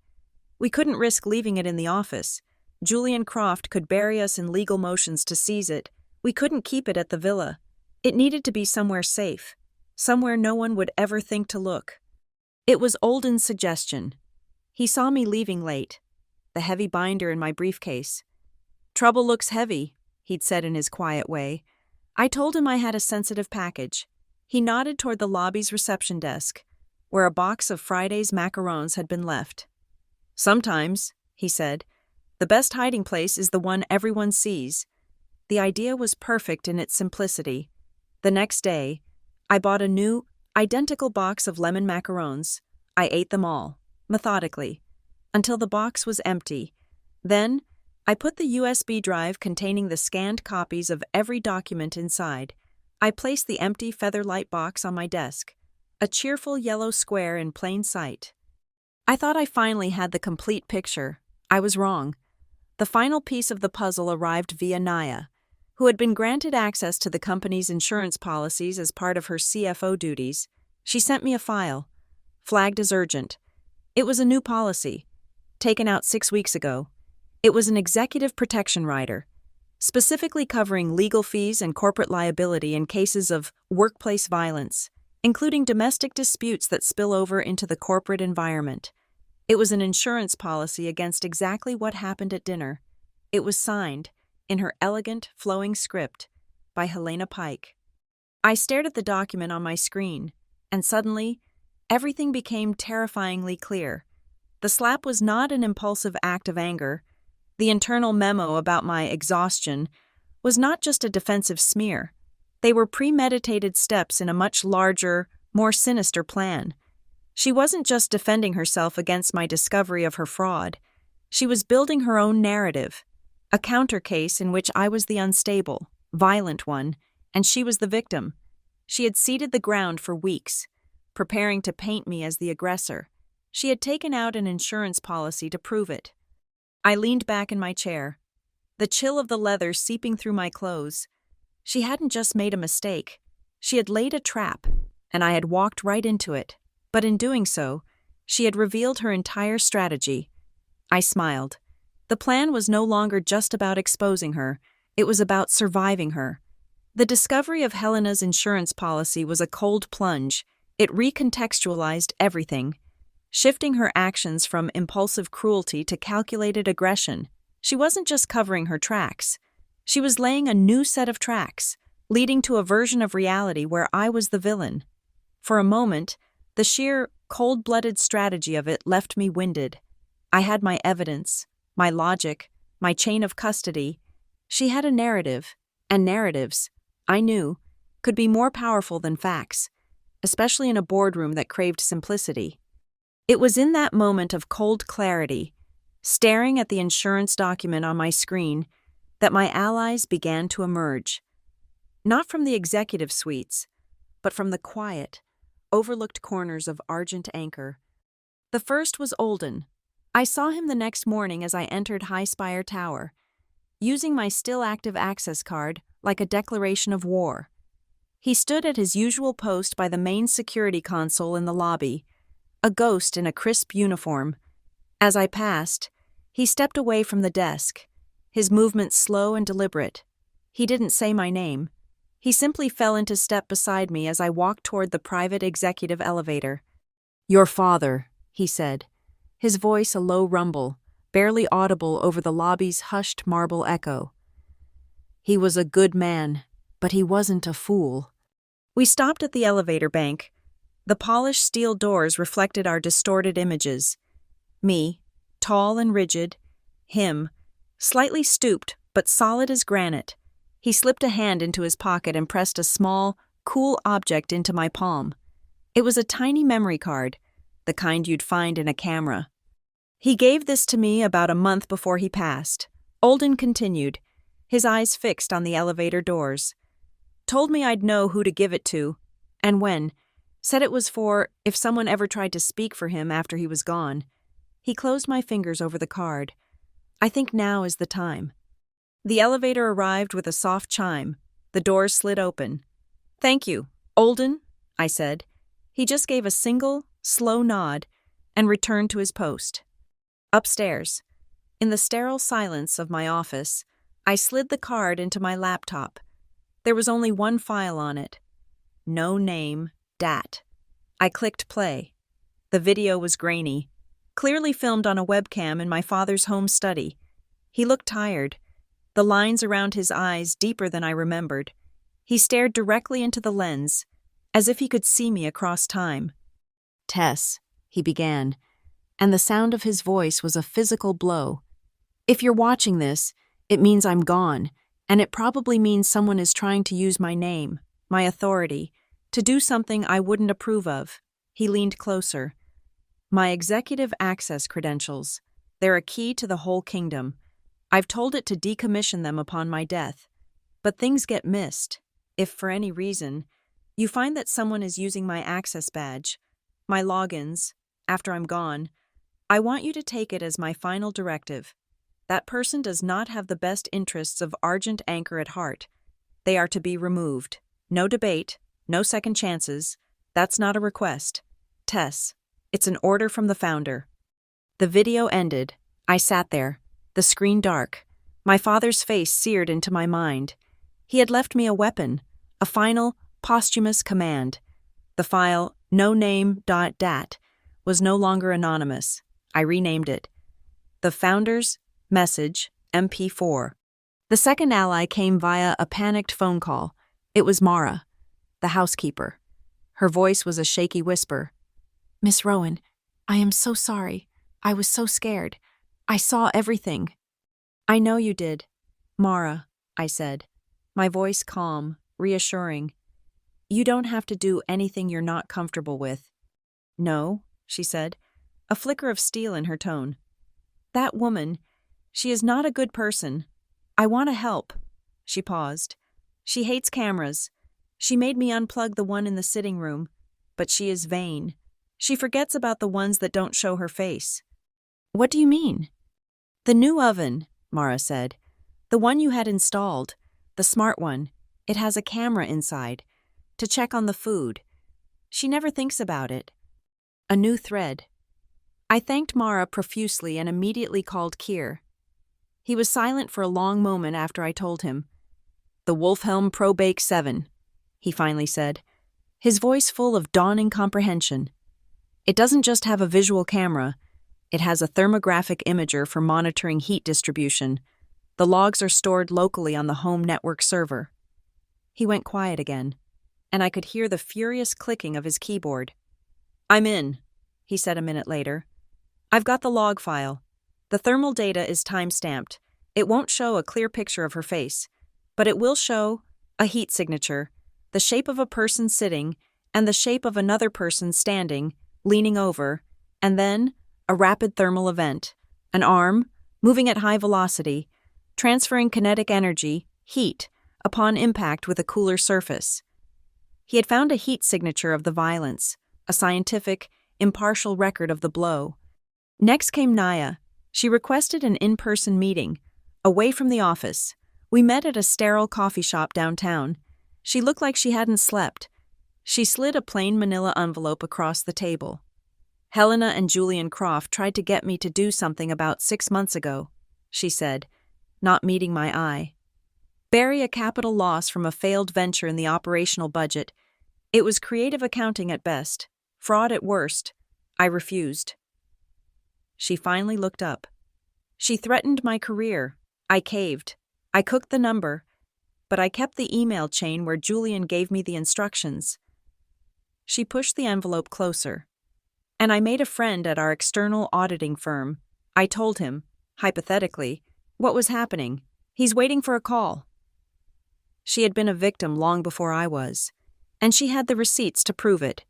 We couldn't risk leaving it in the office. Julian Croft could bury us in legal motions to seize it. We couldn't keep it at the villa. It needed to be somewhere safe, somewhere no one would ever think to look. It was Olden's suggestion. He saw me leaving late, the heavy binder in my briefcase. "Trouble looks heavy," he'd said in his quiet way. I told him I had a sensitive package. He nodded toward the lobby's reception desk, where a box of Friday's macarons had been left. "Sometimes," he said, "the best hiding place is the one everyone sees." The idea was perfect in its simplicity. The next day, I bought a new, identical box of lemon macarons. I ate them all, methodically, until the box was empty. Then, I put the USB drive containing the scanned copies of every document inside. I placed the empty featherlight box on my desk, a cheerful yellow square in plain sight. I thought I finally had the complete picture. I was wrong. The final piece of the puzzle arrived via Naya, who had been granted access to the company's insurance policies as part of her CFO duties. She sent me a file, flagged as urgent. It was a new policy, taken out 6 weeks ago. It was an executive protection rider, specifically covering legal fees and corporate liability in cases of workplace violence, including domestic disputes that spill over into the corporate environment. It was an insurance policy against exactly what happened at dinner. It was signed, in her elegant, flowing script, by Helena Pike. I stared at the document on my screen, and suddenly, everything became terrifyingly clear. The slap was not an impulsive act of anger. The internal memo about my exhaustion was not just a defensive smear. They were premeditated steps in a much larger, more sinister plan. She wasn't just defending herself against my discovery of her fraud. She was building her own narrative, a counter case in which I was the unstable, violent one, and she was the victim. She had seeded the ground for weeks, preparing to paint me as the aggressor. She had taken out an insurance policy to prove it. I leaned back in my chair, the chill of the leather seeping through my clothes. She hadn't just made a mistake. She had laid a trap, and I had walked right into it. But in doing so, she had revealed her entire strategy. I smiled. The plan was no longer just about exposing her, it was about surviving her. The discovery of Helena's insurance policy was a cold plunge. It recontextualized everything, shifting her actions from impulsive cruelty to calculated aggression. She wasn't just covering her tracks. She was laying a new set of tracks, leading to a version of reality where I was the villain. For a moment, the sheer, cold-blooded strategy of it left me winded. I had my evidence, my logic, my chain of custody. She had a narrative, and narratives, I knew, could be more powerful than facts, especially in a boardroom that craved simplicity. It was in that moment of cold clarity, staring at the insurance document on my screen, that my allies began to emerge. Not from the executive suites, but from the quiet, overlooked corners of Argent Anchor. The first was Olden. I saw him the next morning as I entered High Spire Tower, using my still-active access card like a declaration of war. He stood at his usual post by the main security console in the lobby, a ghost in a crisp uniform. As I passed, he stepped away from the desk, his movements slow and deliberate. He didn't say my name. He simply fell into step beside me as I walked toward the private executive elevator. "Your father," he said, his voice a low rumble, barely audible over the lobby's hushed marble echo. "He was a good man, but he wasn't a fool." We stopped at the elevator bank. The polished steel doors reflected our distorted images. Me, tall and rigid. Him, slightly stooped but solid as granite. He slipped a hand into his pocket and pressed a small, cool object into my palm. It was a tiny memory card, the kind you'd find in a camera. He gave this to me about a month before he passed. Olden continued, his eyes fixed on the elevator doors. Told me I'd know who to give it to, and when. Said it was for if someone ever tried to speak for him after he was gone. He closed my fingers over the card. I think now is the time. The elevator arrived with a soft chime. The doors slid open. "Thank you, Olden," I said. He just gave a single, slow nod and returned to his post. Upstairs, in the sterile silence of my office, I slid the card into my laptop. There was only one file on it. No name, DAT. I clicked play. The video was grainy, clearly filmed on a webcam in my father's home study. He looked tired, the lines around his eyes deeper than I remembered. He stared directly into the lens, as if he could see me across time. "Tess," he began, and the sound of his voice was a physical blow. "If you're watching this, it means I'm gone, and it probably means someone is trying to use my name, my authority, to do something I wouldn't approve of." He leaned closer. "My executive access credentials. They're a key to the whole kingdom. I've told it to decommission them upon my death. But things get missed. If, for any reason, you find that someone is using my access badge, my logins, after I'm gone, I want you to take it as my final directive. That person does not have the best interests of Argent Anchor at heart. They are to be removed. No debate, no second chances. That's not a request. Tess, it's an order from the founder." The video ended. I sat there, the screen dark, my father's face seared into my mind. He had left me a weapon, a final, posthumous command. The file, noname.dat, was no longer anonymous. I renamed it. The Founder's Message, MP4. The second ally came via a panicked phone call. It was Mara, the housekeeper. Her voice was a shaky whisper. "Miss Rowan, I am so sorry. I was so scared. I saw everything." "I know you did, Mara," I said, my voice calm, reassuring. "You don't have to do anything you're not comfortable with." "No," she said, a flicker of steel in her tone. "That woman, she is not a good person. I want to help." She paused. "She hates cameras. She made me unplug the one in the sitting room, but she is vain. She forgets about the ones that don't show her face." "What do you mean?" "The new oven," Mara said. "The one you had installed. The smart one. It has a camera inside, to check on the food. She never thinks about it." A new thread. I thanked Mara profusely and immediately called Kier. He was silent for a long moment after I told him. "The Wolfhelm Probake 7, he finally said, his voice full of dawning comprehension. "It doesn't just have a visual camera, it has a thermographic imager for monitoring heat distribution. The logs are stored locally on the home network server." He went quiet again, and I could hear the furious clicking of his keyboard. "I'm in," he said a minute later. "I've got the log file. The thermal data is time-stamped. It won't show a clear picture of her face, but it will show a heat signature, the shape of a person sitting, and the shape of another person standing, leaning over, and then a rapid thermal event, an arm, moving at high velocity, transferring kinetic energy, heat, upon impact with a cooler surface." He had found a heat signature of the violence, a scientific, impartial record of the blow. Next came Naya. She requested an in-person meeting, away from the office. We met at a sterile coffee shop downtown. She looked like she hadn't slept. She slid a plain manila envelope across the table. "Helena and Julian Croft tried to get me to do something about 6 months ago," she said, not meeting my eye. "Bury a capital loss from a failed venture in the operational budget. It was creative accounting at best, fraud at worst. I refused." She finally looked up. "She threatened my career. I caved. I cooked the number, but I kept the email chain where Julian gave me the instructions." She pushed the envelope closer. "And I made a friend at our external auditing firm. I told him, hypothetically, what was happening. He's waiting for a call." She had been a victim long before I was, and she had the receipts to prove it.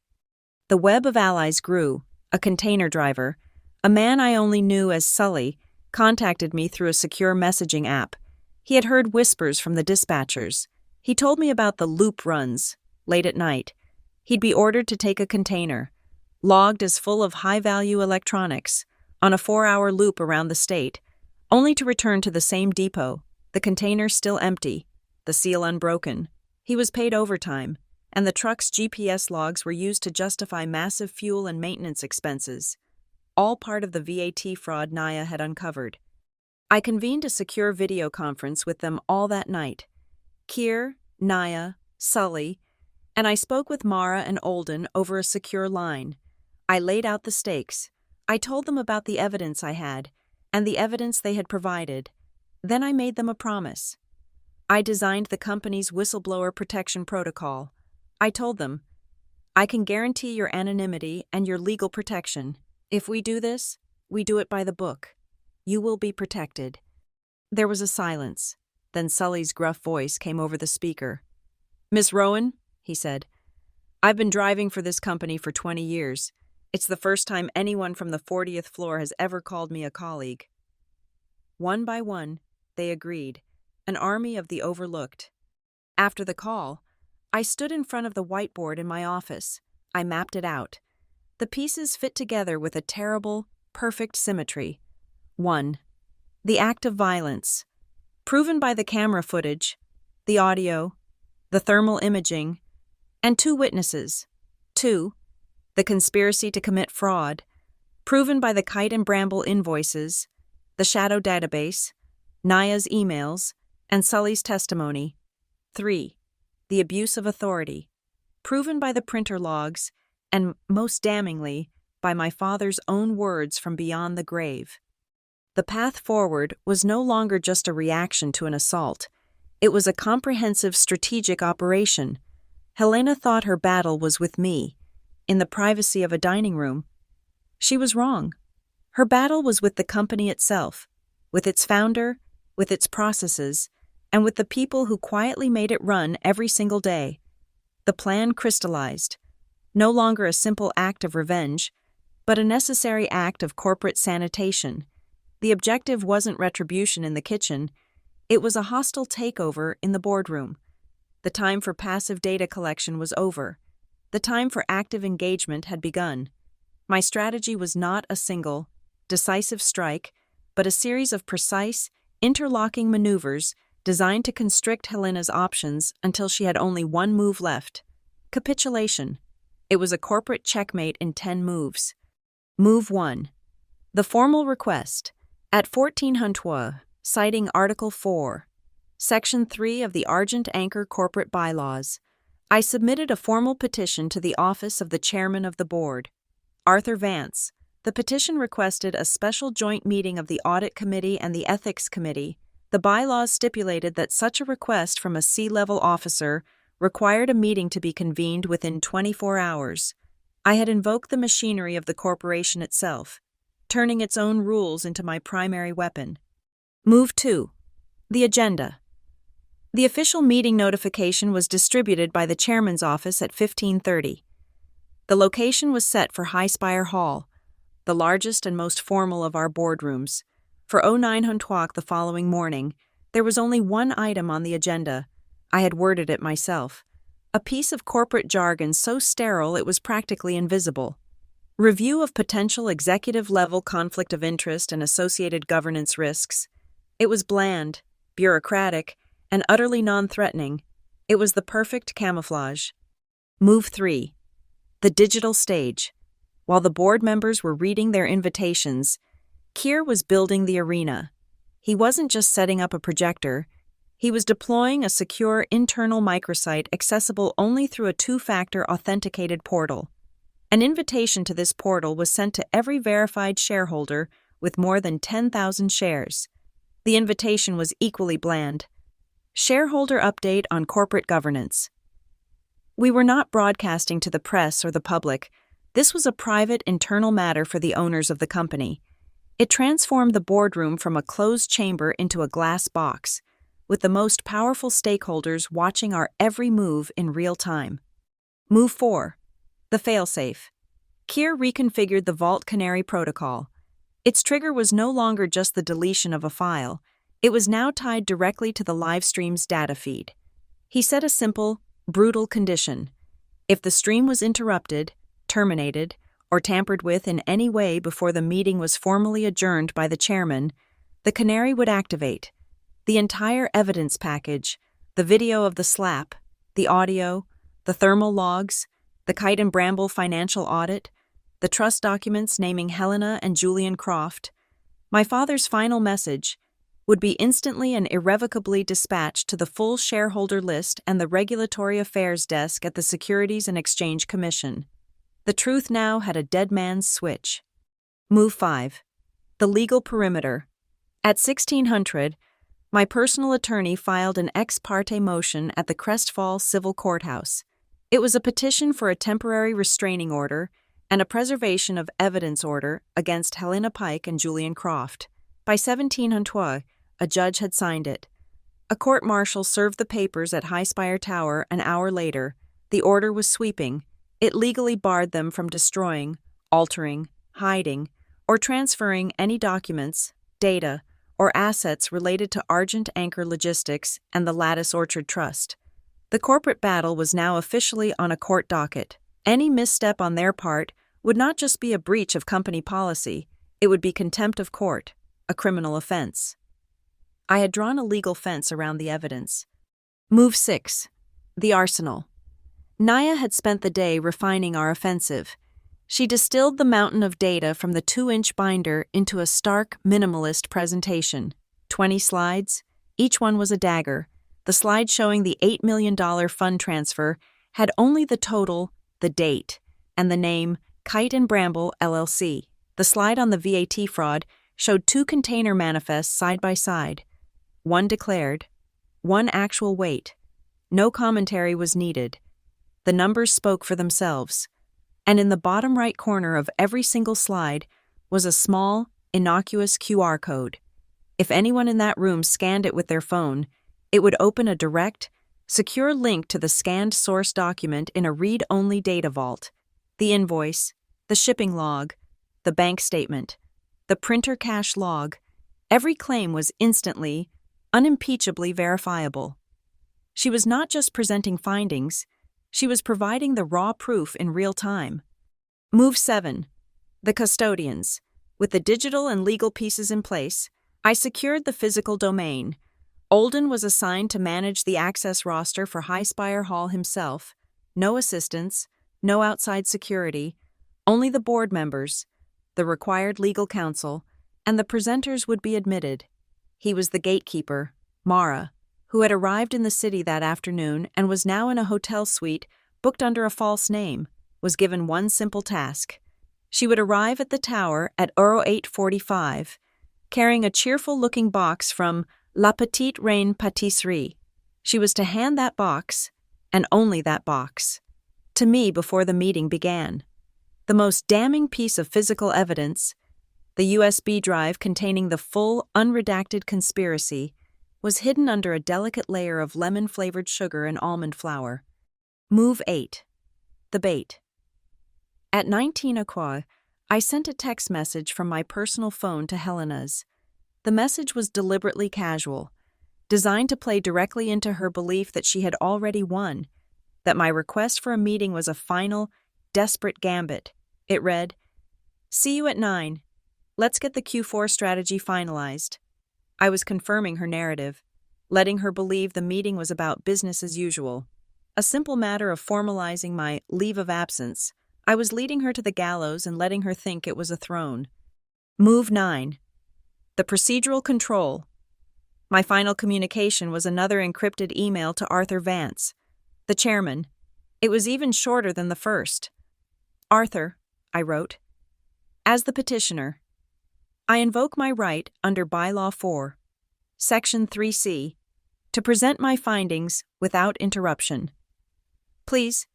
The web of allies grew. A container driver, a man I only knew as Sully, contacted me through a secure messaging app. He had heard whispers from the dispatchers. He told me about the loop runs, late at night. He'd be ordered to take a container, logged as full of high-value electronics, on a 4-hour loop around the state, only to return to the same depot, the container still empty, the seal unbroken. He was paid overtime, and the truck's GPS logs were used to justify massive fuel and maintenance expenses, all part of the VAT fraud Naya had uncovered. I convened a secure video conference with them all that night. Keir, Naya, Sully, and I spoke with Mara and Olden over a secure line. I laid out the stakes. I told them about the evidence I had, and the evidence they had provided. Then I made them a promise. I designed the company's whistleblower protection protocol. I told them, "I can guarantee your anonymity and your legal protection. If we do this, we do it by the book. You will be protected." There was a silence. Then Sully's gruff voice came over the speaker. "Miss Rowan," he said, "I've been driving for this company for 20 years. It's the first time anyone from the 40th floor has ever called me a colleague." One by one, they agreed, an army of the overlooked. After the call, I stood in front of the whiteboard in my office. I mapped it out. The pieces fit together with a terrible, perfect symmetry. 1. The act of violence, proven by the camera footage, the audio, the thermal imaging, and 2 witnesses. 2. The conspiracy to commit fraud, proven by the Kite and Bramble invoices, the shadow database, Naya's emails, and Sully's testimony. 3. The abuse of authority, proven by the printer logs, and most damningly, by my father's own words from beyond the grave. The path forward was no longer just a reaction to an assault. It was a comprehensive strategic operation. Helena thought her battle was with me, in the privacy of a dining room. She was wrong. Her battle was with the company itself, with its founder, with its processes, and with the people who quietly made it run every single day. The plan crystallized. No longer a simple act of revenge, but a necessary act of corporate sanitation. The objective wasn't retribution in the kitchen, it was a hostile takeover in the boardroom. The time for passive data collection was over. The time for active engagement had begun. My strategy was not a single, decisive strike, but a series of precise, interlocking maneuvers designed to constrict Helena's options until she had only one move left: capitulation. It was a corporate checkmate in 10 moves. Move 1. The formal request. At 1400, citing Article 4, Section 3 of the Argent Anchor Corporate Bylaws, I submitted a formal petition to the office of the chairman of the board, Arthur Vance. The petition requested a special joint meeting of the Audit Committee and the Ethics Committee. The bylaws stipulated that such a request from a C-level officer required a meeting to be convened within 24 hours. I had invoked the machinery of the corporation itself, turning its own rules into my primary weapon. Move 2. The agenda. The official meeting notification was distributed by the chairman's office at 15:30. The location was set for Highspire Hall, the largest and most formal of our boardrooms. For 09:00 the following morning, there was only one item on the agenda. I had worded it myself. A piece of corporate jargon so sterile it was practically invisible. Review of potential executive-level conflict of interest and associated governance risks. It was bland, bureaucratic, and utterly non-threatening. It was the perfect camouflage. Move 3. The digital stage. While the board members were reading their invitations, Keir was building the arena. He wasn't just setting up a projector. He was deploying a secure internal microsite accessible only through a two-factor authenticated portal. An invitation to this portal was sent to every verified shareholder with more than 10,000 shares. The invitation was equally bland. Shareholder update on corporate governance. We were not broadcasting to the press or the public. This was a private internal matter for the owners of the company. It transformed the boardroom from a closed chamber into a glass box, with the most powerful stakeholders watching our every move in real time. Move 4. The failsafe. Keir reconfigured the Vault Canary protocol. Its trigger was no longer just the deletion of a file. It was now tied directly to the live stream's data feed. He set a simple, brutal condition. If the stream was interrupted, terminated, or tampered with in any way before the meeting was formally adjourned by the chairman, the canary would activate. The entire evidence package, the video of the slap, the audio, the thermal logs, the Kite and Bramble financial audit, the trust documents naming Helena and Julian Croft, my father's final message, would be instantly and irrevocably dispatched to the full shareholder list and the Regulatory Affairs Desk at the Securities and Exchange Commission. The truth now had a dead man's switch. Move 5. The legal perimeter. At 1600, my personal attorney filed an ex parte motion at the Crest Falls Civil Courthouse. It was a petition for a temporary restraining order and a preservation of evidence order against Helena Pike and Julian Croft. By 1700, a judge had signed it. A court-martial served the papers at Highspire Tower an hour later. The order was sweeping. It legally barred them from destroying, altering, hiding, or transferring any documents, data, or assets related to Argent Anchor Logistics and the Lattice Orchard Trust. The corporate battle was now officially on a court docket. Any misstep on their part would not just be a breach of company policy, it would be contempt of court, a criminal offense. I had drawn a legal fence around the evidence. Move 6. The arsenal. Naya had spent the day refining our offensive. She distilled the mountain of data from the 2-inch binder into a stark, minimalist presentation. 20 slides. Each one was a dagger. The slide showing the $8 million fund transfer had only the total, the date, and the name Kite and Bramble, LLC. The slide on the VAT fraud showed 2 container manifests side by side. One declared, one actual weight. No commentary was needed. The numbers spoke for themselves. And in the bottom right corner of every single slide was a small, innocuous QR code. If anyone in that room scanned it with their phone, it would open a direct, secure link to the scanned source document in a read-only data vault. The invoice, the shipping log, the bank statement, the printer cash log. Every claim was instantly, unimpeachably verifiable. She was not just presenting findings, she was providing the raw proof in real time. Move 7. The custodians. With the digital and legal pieces in place, I secured the physical domain. Olden was assigned to manage the access roster for Highspire Hall himself. No assistants, no outside security, only the board members, the required legal counsel, and the presenters would be admitted. He was the gatekeeper, Mara, who had arrived in the city that afternoon and was now in a hotel suite booked under a false name, was given one simple task. She would arrive at the tower at 8:45, carrying a cheerful-looking box from La Petite Reine Pâtisserie. She was to hand that box, and only that box, to me before the meeting began. The most damning piece of physical evidence, the USB drive containing the full, unredacted conspiracy, was hidden under a delicate layer of lemon-flavored sugar and almond flour. Move 8. The bait. At 19 o'clock, I sent a text message from my personal phone to Helena's. The message was deliberately casual, designed to play directly into her belief that she had already won, that my request for a meeting was a final, desperate gambit. It read, "See you at 9. Let's get the Q4 strategy finalized." I was confirming her narrative, letting her believe the meeting was about business as usual. A simple matter of formalizing my leave of absence. I was leading her to the gallows and letting her think it was a throne. Move 9. The procedural control. My final communication was another encrypted email to Arthur Vance, the chairman. It was even shorter than the first. "Arthur," I wrote, "as the petitioner, I invoke my right under Bylaw 4, Section 3C, to present my findings without interruption. Please,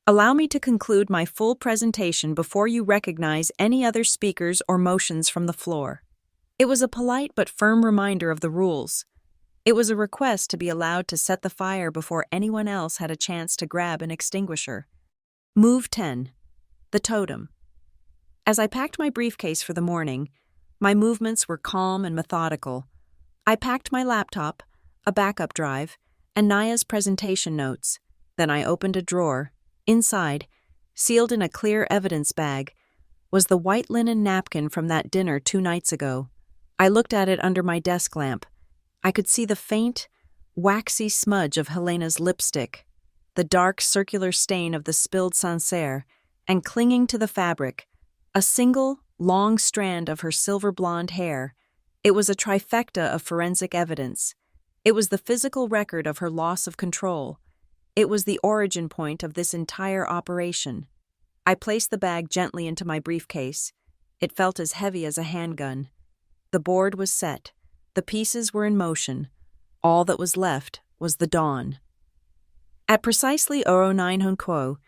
allow me to conclude my full presentation before you recognize any other speakers or motions from the floor." It was a polite but firm reminder of the rules. It was a request to be allowed to set the fire before anyone else had a chance to grab an extinguisher. Move 10. The totem. As I packed my briefcase for the morning, my movements were calm and methodical. I packed my laptop, a backup drive, and Naya's presentation notes. Then I opened a drawer. Inside, sealed in a clear evidence bag, was the white linen napkin from that dinner 2 nights ago. I looked at it under my desk lamp. I could see the faint, waxy smudge of Helena's lipstick, the dark circular stain of the spilled Sancerre, and clinging to the fabric, a single, long strand of her silver blonde hair. It was a trifecta of forensic evidence. It was the physical record of her loss of control. It was the origin point of this entire operation. I placed the bag gently into my briefcase. It felt as heavy as a handgun. The board was set. The pieces were in motion. All that was left was the dawn. At precisely 09:00,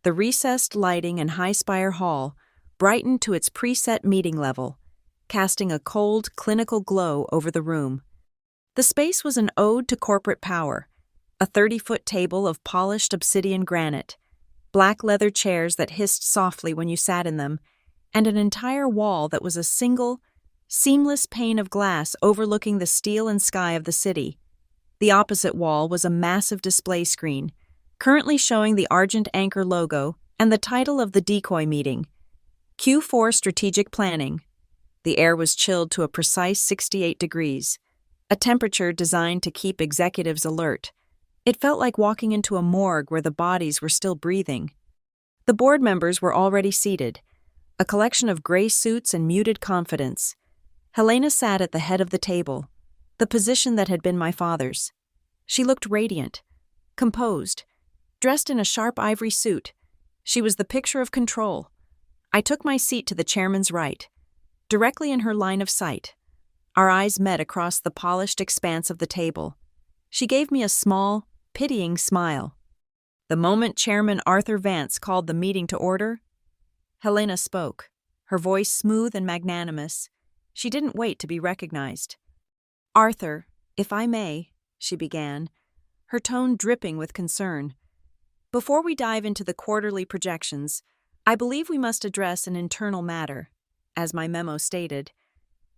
the recessed lighting in High Spire Hall brightened to its preset meeting level, casting a cold, clinical glow over the room. The space was an ode to corporate power, a 30-foot table of polished obsidian granite, black leather chairs that hissed softly when you sat in them, and an entire wall that was a single, seamless pane of glass overlooking the steel and sky of the city. The opposite wall was a massive display screen, currently showing the Argent Anchor logo and the title of the decoy meeting, Q4 Strategic Planning. The air was chilled to a precise 68 degrees, a temperature designed to keep executives alert. It felt like walking into a morgue where the bodies were still breathing. The board members were already seated, a collection of gray suits and muted confidence. Helena sat at the head of the table, the position that had been my father's. She looked radiant, composed, dressed in a sharp ivory suit. She was the picture of control. I took my seat to the chairman's right, directly in her line of sight. Our eyes met across the polished expanse of the table. She gave me a small, pitying smile. The moment Chairman Arthur Vance called the meeting to order, Helena spoke, her voice smooth and magnanimous. She didn't wait to be recognized. "Arthur, if I may," she began, her tone dripping with concern. "Before we dive into the quarterly projections, I believe we must address an internal matter. As my memo stated,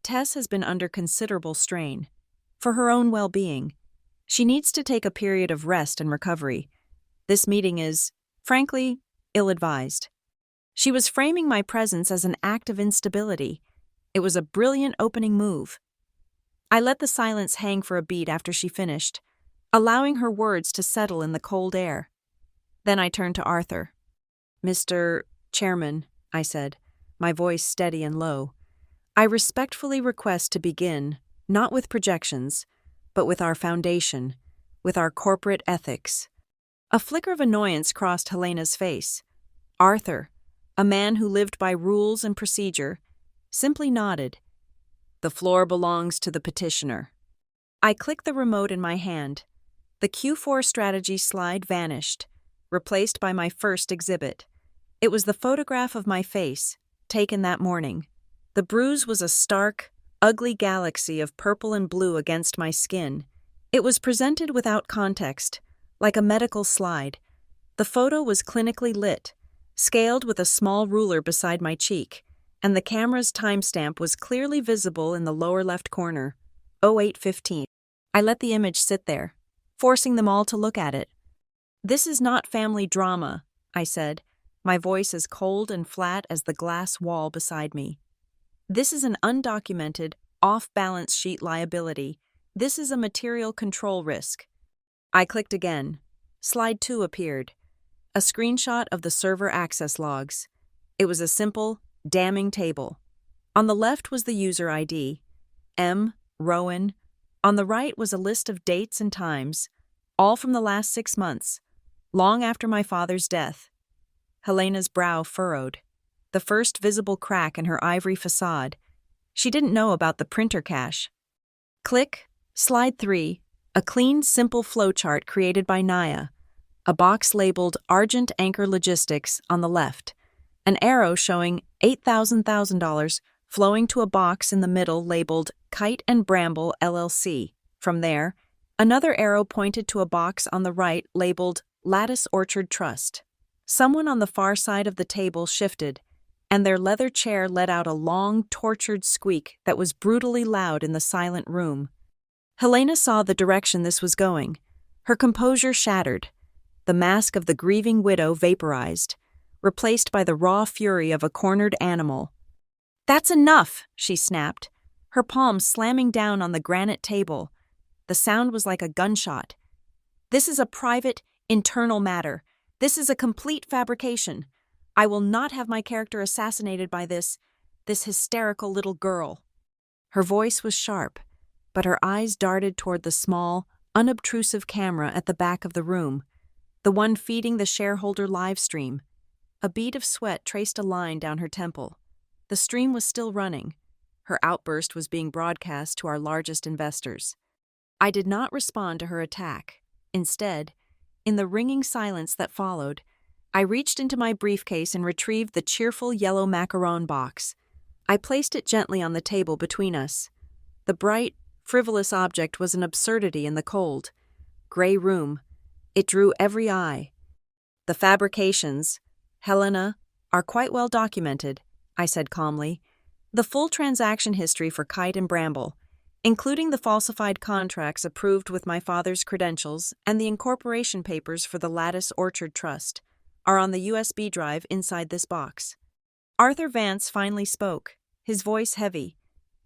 Tess has been under considerable strain. For her own well-being, she needs to take a period of rest and recovery. This meeting is, frankly, ill-advised." She was framing my presence as an act of instability. It was a brilliant opening move. I let the silence hang for a beat after she finished, allowing her words to settle in the cold air. Then I turned to Arthur. "Mr. Chairman," I said, my voice steady and low, "I respectfully request to begin not with projections, but with our foundation, with our corporate ethics. A flicker of annoyance crossed Helena's face. Arthur, a man who lived by rules and procedure, simply nodded. The floor belongs to the petitioner. I clicked the remote in my hand. The Q4 strategy slide vanished, replaced by my first exhibit. It was the photograph of my face, taken that morning. The bruise was a stark, ugly galaxy of purple and blue against my skin. It was presented without context, like a medical slide. The photo was clinically lit, scaled with a small ruler beside my cheek, and the camera's timestamp was clearly visible in the lower left corner, 08:15. I let the image sit there, forcing them all to look at it. "This is not family drama," I said, my voice as cold and flat as the glass wall beside me. "This is an undocumented, off-balance sheet liability. This is a material control risk." I clicked again. Slide 2 appeared. A screenshot of the server access logs. It was a simple, damning table. On the left was the user ID, M. Rowan. On the right was a list of dates and times, all from the last 6 months, long after my father's death. Helena's brow furrowed, the first visible crack in her ivory facade. She didn't know about the printer cache. Click, slide 3, a clean, simple flowchart created by Naya, a box labeled Argent Anchor Logistics on the left, an arrow showing $8,000 flowing to a box in the middle labeled Kite and Bramble LLC. From there, another arrow pointed to a box on the right labeled Lattice Orchard Trust. Someone on the far side of the table shifted, and their leather chair let out a long, tortured squeak that was brutally loud in the silent room. Helena saw the direction this was going. Her composure shattered. The mask of the grieving widow vaporized, replaced by the raw fury of a cornered animal. "That's enough," she snapped, her palms slamming down on the granite table. The sound was like a gunshot. "This is a private, internal matter. This is a complete fabrication. I will not have my character assassinated by this hysterical little girl." Her voice was sharp, but her eyes darted toward the small, unobtrusive camera at the back of the room, the one feeding the shareholder live stream. A bead of sweat traced a line down her temple. The stream was still running. Her outburst was being broadcast to our largest investors. I did not respond to her attack. Instead, in the ringing silence that followed, I reached into my briefcase and retrieved the cheerful yellow macaron box. I placed it gently on the table between us. The bright, frivolous object was an absurdity in the cold, gray room. It drew every eye. "The fabrications, Helena, are quite well documented," I said calmly. "The full transaction history for Kite and Bramble, including the falsified contracts approved with my father's credentials and the incorporation papers for the Lattice Orchard Trust, are on the USB drive inside this box." Arthur Vance finally spoke, his voice heavy.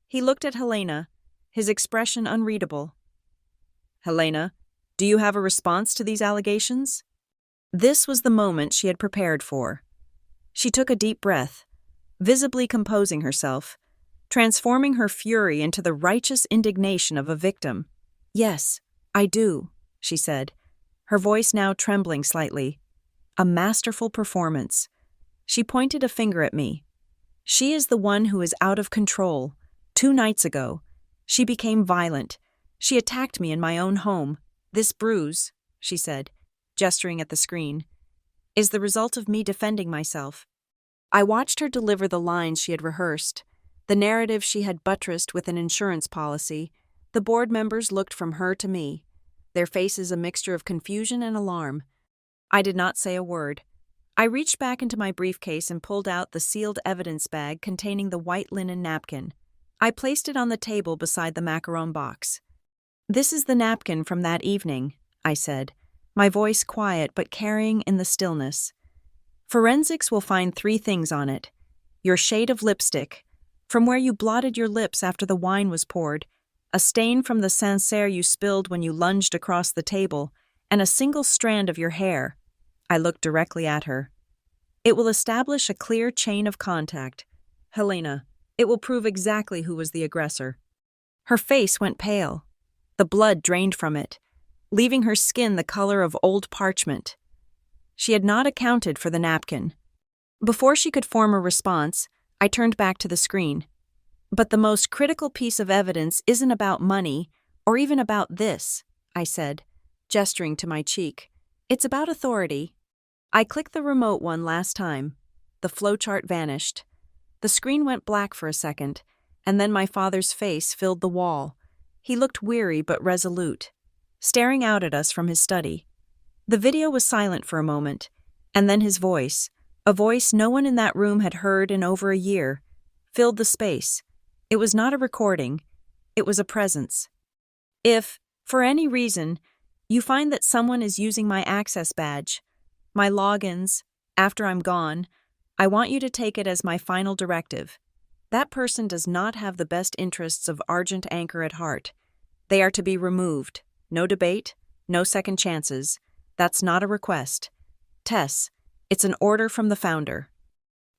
He looked at Helena, his expression unreadable. "Helena, do you have a response to these allegations?" This was the moment she had prepared for. She took a deep breath, visibly composing herself, transforming her fury into the righteous indignation of a victim. "Yes, I do," she said, her voice now trembling slightly. "A masterful performance." She pointed a finger at me. "She is the one who is out of control. 2 nights ago, she became violent. She attacked me in my own home. This bruise," she said, gesturing at the screen, "is the result of me defending myself." I watched her deliver the lines she had rehearsed, the narrative she had buttressed with an insurance policy. The board members looked from her to me, their faces a mixture of confusion and alarm. I did not say a word. I reached back into my briefcase and pulled out the sealed evidence bag containing the white linen napkin. I placed it on the table beside the macaron box. "This is the napkin from that evening," I said, my voice quiet but carrying in the stillness. "Forensics will find 3 things on it: your shade of lipstick, from where you blotted your lips after the wine was poured, a stain from the Sancerre you spilled when you lunged across the table, and a single strand of your hair." I looked directly at her. "It will establish a clear chain of contact. Helena, it will prove exactly who was the aggressor." Her face went pale. The blood drained from it, leaving her skin the color of old parchment. She had not accounted for the napkin. Before she could form a response, I turned back to the screen. "But the most critical piece of evidence isn't about money, or even about this," I said, gesturing to my cheek. "It's about authority." I clicked the remote one last time. The flowchart vanished. The screen went black for a second, and then my father's face filled the wall. He looked weary but resolute, staring out at us from his study. The video was silent for a moment, and then his voice, a voice no one in that room had heard in over a year, filled the space. It was not a recording, it was a presence. "If, for any reason, you find that someone is using my access badge, my logins, after I'm gone, I want you to take it as my final directive. That person does not have the best interests of Argent Anchor at heart. They are to be removed. No debate, no second chances. That's not a request. Tess, it's an order from the founder."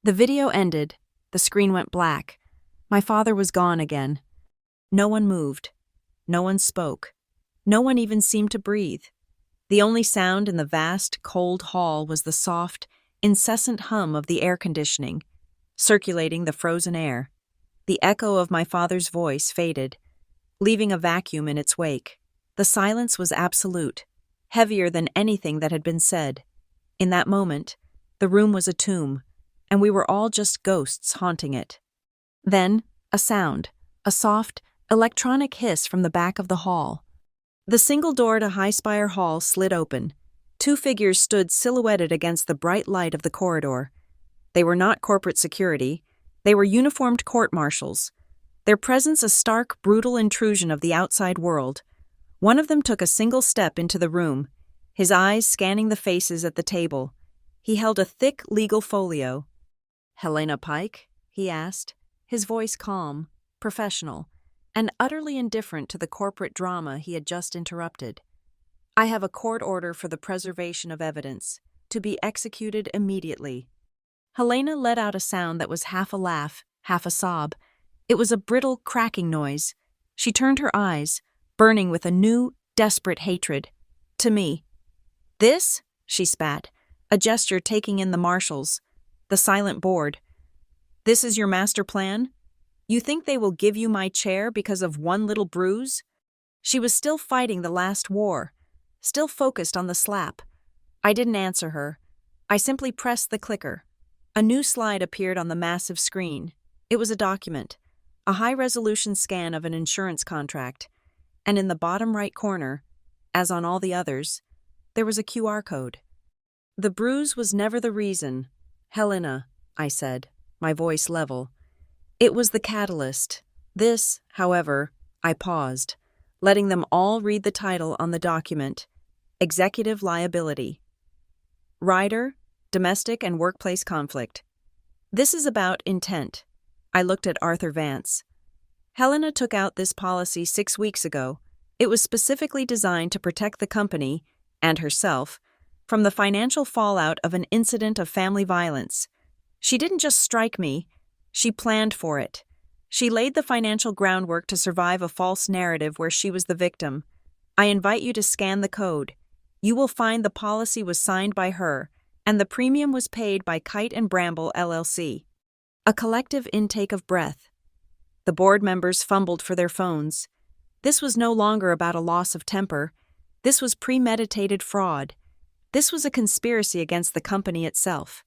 The video ended. The screen went black. My father was gone again. No one moved. No one spoke. No one even seemed to breathe. The only sound in the vast, cold hall was the soft, incessant hum of the air conditioning, circulating the frozen air. The echo of my father's voice faded, leaving a vacuum in its wake. The silence was absolute, heavier than anything that had been said. In that moment, the room was a tomb, and we were all just ghosts haunting it. Then, a sound, a soft, electronic hiss from the back of the hall. The single door to High Spire Hall slid open. Two figures stood silhouetted against the bright light of the corridor. They were not corporate security. They were uniformed court-martials. Their presence a stark, brutal intrusion of the outside world. One of them took a single step into the room, his eyes scanning the faces at the table. He held a thick legal folio. "Helena Pike?" he asked, his voice calm, professional, and utterly indifferent to the corporate drama he had just interrupted. "I have a court order for the preservation of evidence, to be executed immediately." Helena let out a sound that was half a laugh, half a sob. It was a brittle, cracking noise. She turned her eyes, burning with a new, desperate hatred, to me. "This?" she spat, a gesture taking in the marshals, the silent board. "This is your master plan? You think they will give you my chair because of one little bruise?" She was still fighting the last war, still focused on the slap. I didn't answer her. I simply pressed the clicker. A new slide appeared on the massive screen. It was a document, a high-resolution scan of an insurance contract, and in the bottom right corner, as on all the others, there was a QR code. "The bruise was never the reason, Helena," I said, my voice level. "It was the catalyst. This, however," I paused, letting them all read the title on the document, Executive Liability. Rider, Domestic and Workplace Conflict. This is about intent. I looked at Arthur Vance. Helena took out this policy 6 weeks ago. It was specifically designed to protect the company, and herself, from the financial fallout of an incident of family violence. She didn't just strike me, she planned for it. She laid the financial groundwork to survive a false narrative where she was the victim. I invite you to scan the code. You will find the policy was signed by her, and the premium was paid by Kite and Bramble LLC. A collective intake of breath. The board members fumbled for their phones. This was no longer about a loss of temper. This was premeditated fraud. This was a conspiracy against the company itself.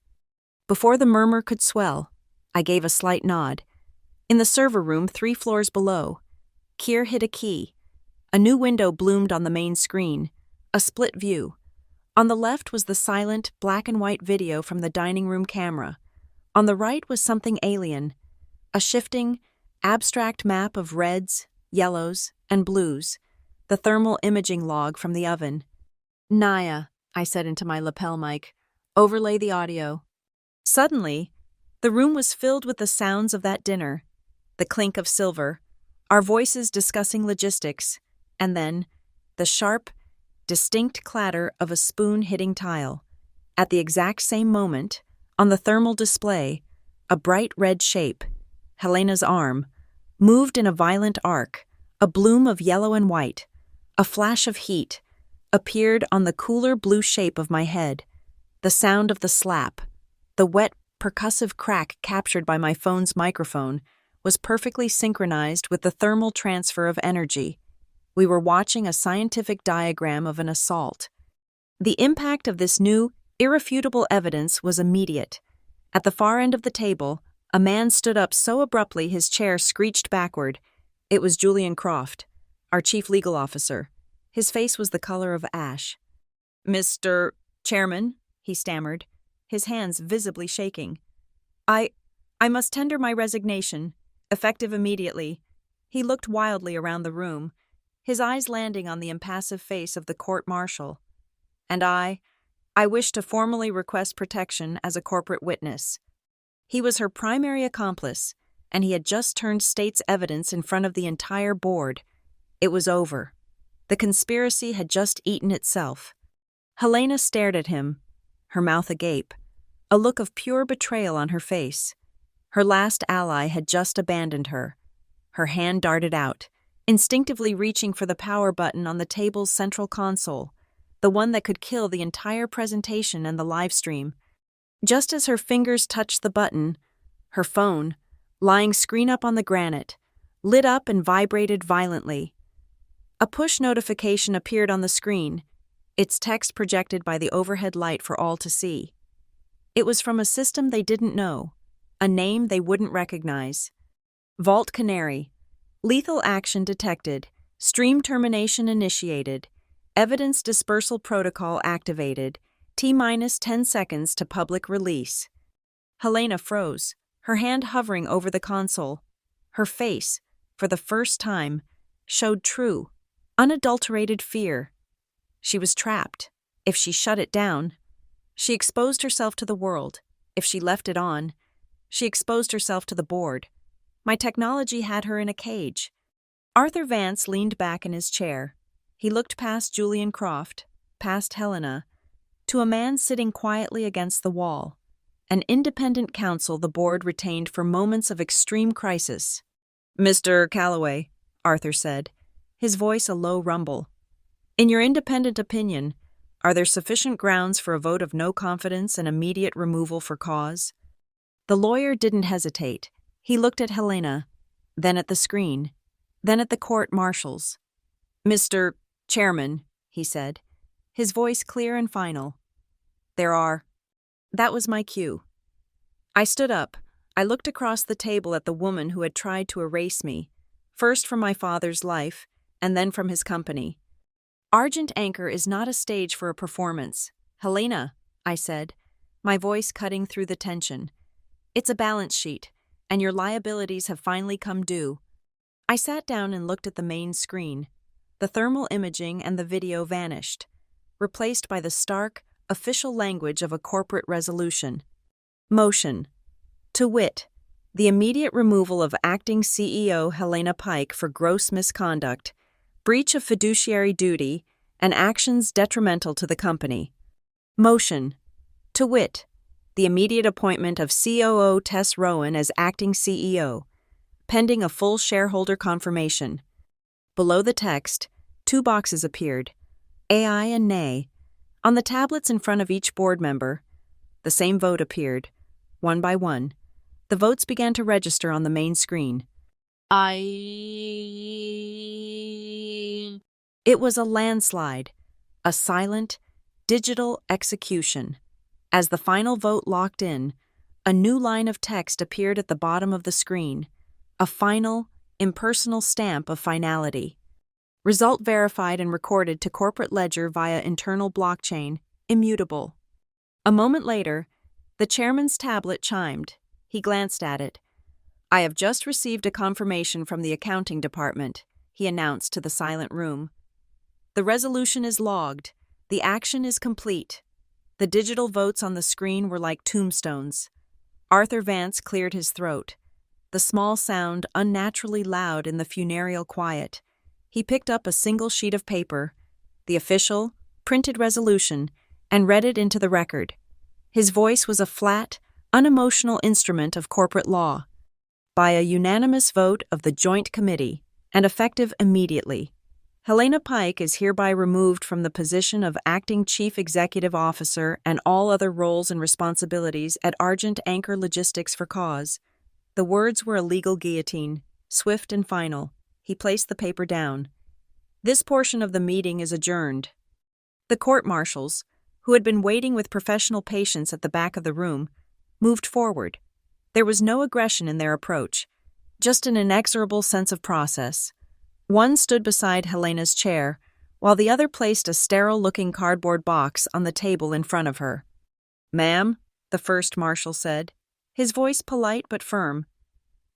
Before the murmur could swell, I gave a slight nod. In the server room 3 floors below, Keir hit a key. A new window bloomed on the main screen, a split view. On the left was the silent, black-and-white video from the dining room camera. On the right was something alien, a shifting, abstract map of reds, yellows, and blues, the thermal imaging log from the oven. "Naya," I said into my lapel mic, "overlay the audio." Suddenly, the room was filled with the sounds of that dinner, the clink of silver, our voices discussing logistics, and then the sharp, distinct clatter of a spoon hitting tile. At the exact same moment, on the thermal display, a bright red shape, Helena's arm, moved in a violent arc, A bloom of yellow and white, a flash of heat, appeared on the cooler blue shape of my head. The sound of the slap, the wet, percussive crack captured by my phone's microphone, was perfectly synchronized with the thermal transfer of energy. We were watching a scientific diagram of an assault. The impact of this new, irrefutable evidence was immediate. At the far end of the table, a man stood up so abruptly his chair screeched backward. It was Julian Croft, our chief legal officer. His face was the color of ash. "Mr. Chairman," he stammered, his hands visibly shaking. I must tender my resignation, effective immediately." He looked wildly around the room, his eyes landing on the impassive face of the court-martial. "And I wish to formally request protection as a corporate witness." He was her primary accomplice, and he had just turned state's evidence in front of the entire board. It was over. The conspiracy had just eaten itself. Helena stared at him, her mouth agape, a look of pure betrayal on her face. Her last ally had just abandoned her. Her hand darted out, instinctively reaching for the power button on the table's central console, the one that could kill the entire presentation and the live stream. Just as her fingers touched the button, her phone, lying screen up on the granite, lit up and vibrated violently. A push notification appeared on the screen, its text projected by the overhead light for all to see. It was from a system they didn't know, a name they wouldn't recognize. Vault Canary. Lethal action detected. Stream termination initiated. Evidence dispersal protocol activated. T-minus 10 seconds to public release. Helena froze, her hand hovering over the console. Her face, for the first time, showed true, unadulterated fear. She was trapped. If she shut it down, she exposed herself to the world. If she left it on, she exposed herself to the board. My technology had her in a cage. Arthur Vance leaned back in his chair. He looked past Julian Croft, past Helena, to a man sitting quietly against the wall, an independent counsel the board retained for moments of extreme crisis. "Mr. Calloway," Arthur said, his voice a low rumble, "in your independent opinion, are there sufficient grounds for a vote of no confidence and immediate removal for cause?" The lawyer didn't hesitate. He looked at Helena, then at the screen, then at the court-martials. "Mr. Chairman," he said, his voice clear and final, "there are." That was my cue. I stood up. I looked across the table at the woman who had tried to erase me, first from my father's life, and then from his company. "Argent Anchor is not a stage for a performance. Helena," I said, my voice cutting through the tension. "It's a balance sheet, and your liabilities have finally come due." I sat down and looked at the main screen. The thermal imaging and the video vanished, replaced by the stark, official language of a corporate resolution. Motion. To wit, the immediate removal of acting CEO Helena Pike for gross misconduct, breach of fiduciary duty, and actions detrimental to the company. Motion. To wit, the immediate appointment of COO Tess Rowan as acting CEO, pending a full shareholder confirmation. Below the text, 2 boxes appeared, AI and nay. On the tablets in front of each board member, the same vote appeared, one by one. The votes began to register on the main screen. It was a landslide, a silent, digital execution. As the final vote locked in, a new line of text appeared at the bottom of the screen, a final, impersonal stamp of finality. Result verified and recorded to corporate ledger via internal blockchain, immutable. A moment later, the chairman's tablet chimed. He glanced at it. "I have just received a confirmation from the accounting department," he announced to the silent room. "The resolution is logged. The action is complete." The digital votes on the screen were like tombstones. Arthur Vance cleared his throat, the small sound unnaturally loud in the funereal quiet. He picked up a single sheet of paper, the official, printed resolution, and read it into the record. His voice was a flat, unemotional instrument of corporate law. "By a unanimous vote of the Joint Committee," and effective immediately. Helena Pike is hereby removed from the position of Acting Chief Executive Officer and all other roles and responsibilities at Argent Anchor Logistics for cause. The words were a legal guillotine, swift and final. He placed the paper down. This portion of the meeting is adjourned. The court-martials, who had been waiting with professional patience at the back of the room, moved forward. There was no aggression in their approach, just an inexorable sense of process. One stood beside Helena's chair, while the other placed a sterile-looking cardboard box on the table in front of her. "Ma'am," the first marshal said, his voice polite but firm,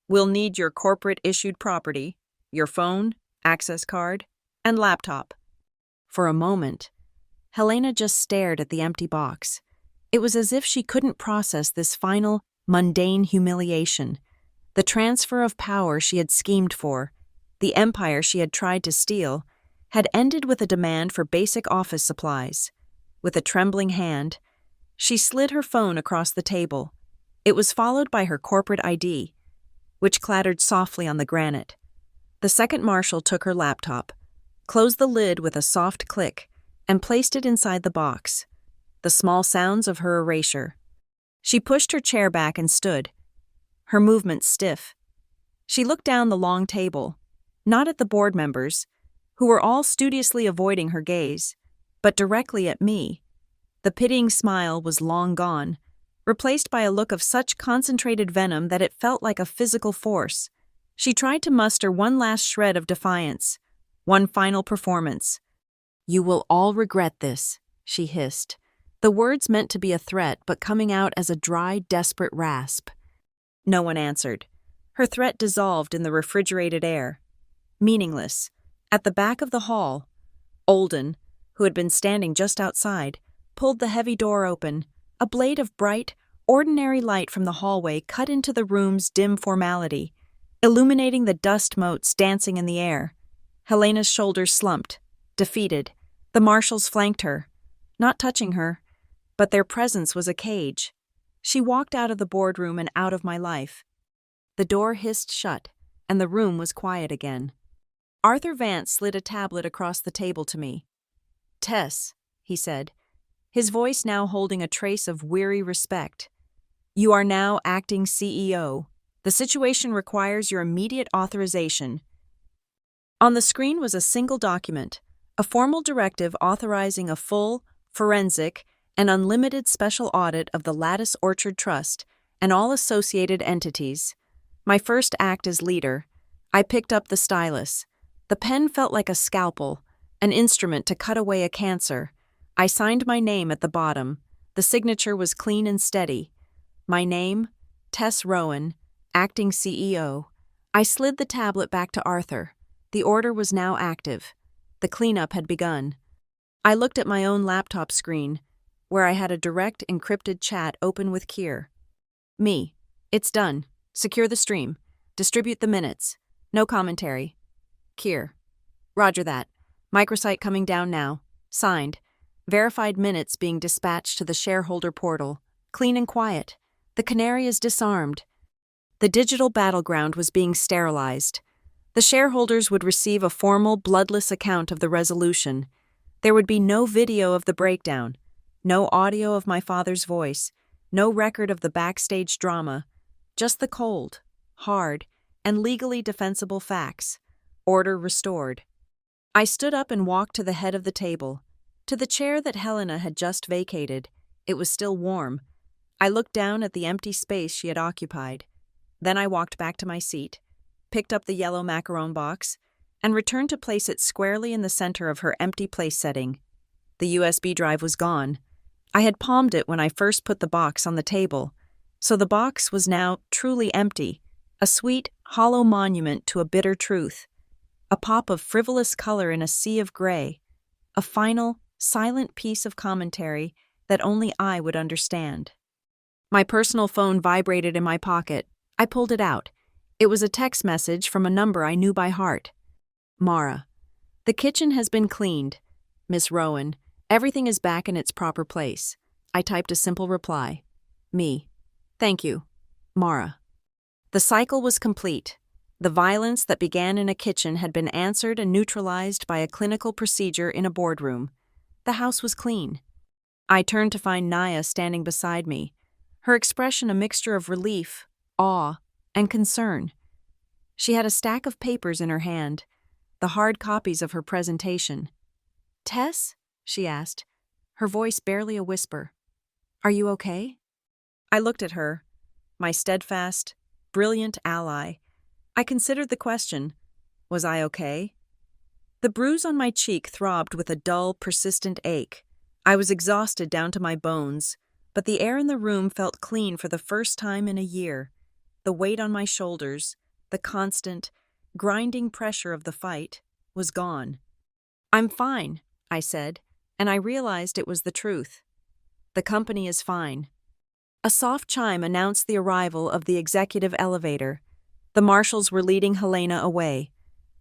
"we'll need your corporate-issued property, your phone, access card, and laptop." For a moment, Helena just stared at the empty box. It was as if she couldn't process this final, mundane humiliation. The transfer of power she had schemed for, the empire she had tried to steal, had ended with a demand for basic office supplies. With a trembling hand, she slid her phone across the table. It was followed by her corporate ID, which clattered softly on the granite. The second marshal took her laptop, closed the lid with a soft click, and placed it inside the box. The small sounds of her erasure. She pushed her chair back and stood, her movements stiff. She looked down the long table, not at the board members, who were all studiously avoiding her gaze, but directly at me. The pitying smile was long gone, replaced by a look of such concentrated venom that it felt like a physical force. She tried to muster one last shred of defiance, one final performance. "You will all regret this," she hissed, the words meant to be a threat but coming out as a dry, desperate rasp. No one answered. Her threat dissolved in the refrigerated air. Meaningless. At the back of the hall, Olden, who had been standing just outside, pulled the heavy door open. A blade of bright, ordinary light from the hallway cut into the room's dim formality, illuminating the dust motes dancing in the air. Helena's shoulders slumped, defeated. The marshals flanked her, not touching her, but their presence was a cage. She walked out of the boardroom and out of my life. The door hissed shut, and the room was quiet again. Arthur Vance slid a tablet across the table to me. "Tess," he said, his voice now holding a trace of weary respect. "You are now acting CEO. The situation requires your immediate authorization." On the screen was a single document, a formal directive authorizing a full, forensic, and unlimited special audit of the Lattice Orchard Trust and all associated entities. My first act as leader, I picked up the stylus. The pen felt like a scalpel, an instrument to cut away a cancer. I signed my name at the bottom. The signature was clean and steady. My name, Tess Rowan, acting CEO. I slid the tablet back to Arthur. The order was now active. The cleanup had begun. I looked at my own laptop screen, where I had a direct encrypted chat open with Kier. "Me. It's done. Secure the stream. Distribute the minutes. No commentary. Kier. Roger that. Microsite coming down now. Signed. Verified minutes being dispatched to the shareholder portal. Clean and quiet. The canary is disarmed." The digital battleground was being sterilized. The shareholders would receive a formal, bloodless account of the resolution. There would be no video of the breakdown, no audio of my father's voice, no record of the backstage drama, just the cold, hard, and legally defensible facts. Order restored. I stood up and walked to the head of the table, to the chair that Helena had just vacated. It was still warm. I looked down at the empty space she had occupied. Then I walked back to my seat, picked up the yellow macaron box, and returned to place it squarely in the center of her empty place setting. The USB drive was gone. I had palmed it when I first put the box on the table, so the box was now truly empty, a sweet, hollow monument to a bitter truth, a pop of frivolous color in a sea of gray, a final, silent piece of commentary that only I would understand. My personal phone vibrated in my pocket. I pulled it out. It was a text message from a number I knew by heart. Mara. The kitchen has been cleaned. Miss Rowan, everything is back in its proper place. I typed a simple reply. Me. Thank you. Mara. The cycle was complete. The violence that began in a kitchen had been answered and neutralized by a clinical procedure in a boardroom. The house was clean. I turned to find Naya standing beside me, her expression a mixture of relief, awe, and concern. She had a stack of papers in her hand, the hard copies of her presentation. "Tess?" she asked, her voice barely a whisper. "Are you okay?" I looked at her, my steadfast, brilliant ally. I considered the question. Was I okay? The bruise on my cheek throbbed with a dull, persistent ache. I was exhausted down to my bones, but the air in the room felt clean for the first time in a year. The weight on my shoulders, the constant, grinding pressure of the fight, was gone. "I'm fine," I said, and I realized it was the truth. "The company is fine." A soft chime announced the arrival of the executive elevator. The marshals were leading Helena away.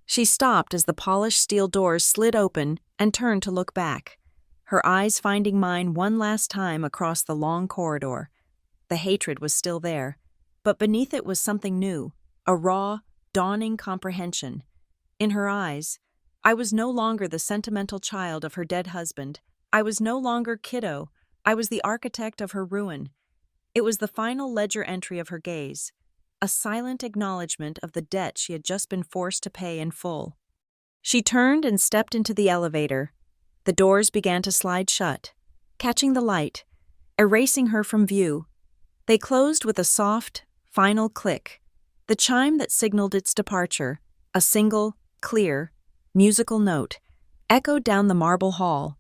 She stopped as the polished steel doors slid open and turned to look back, her eyes finding mine one last time across the long corridor. The hatred was still there, but beneath it was something new, a raw, dawning comprehension. In her eyes, I was no longer the sentimental child of her dead husband. I was no longer Kiddo. I was the architect of her ruin. It was the final ledger entry of her gaze, a silent acknowledgement of the debt she had just been forced to pay in full. She turned and stepped into the elevator. The doors began to slide shut, catching the light, erasing her from view. They closed with a soft, final click, the chime that signaled its departure, a single, clear, musical note, echoed down the marble hall.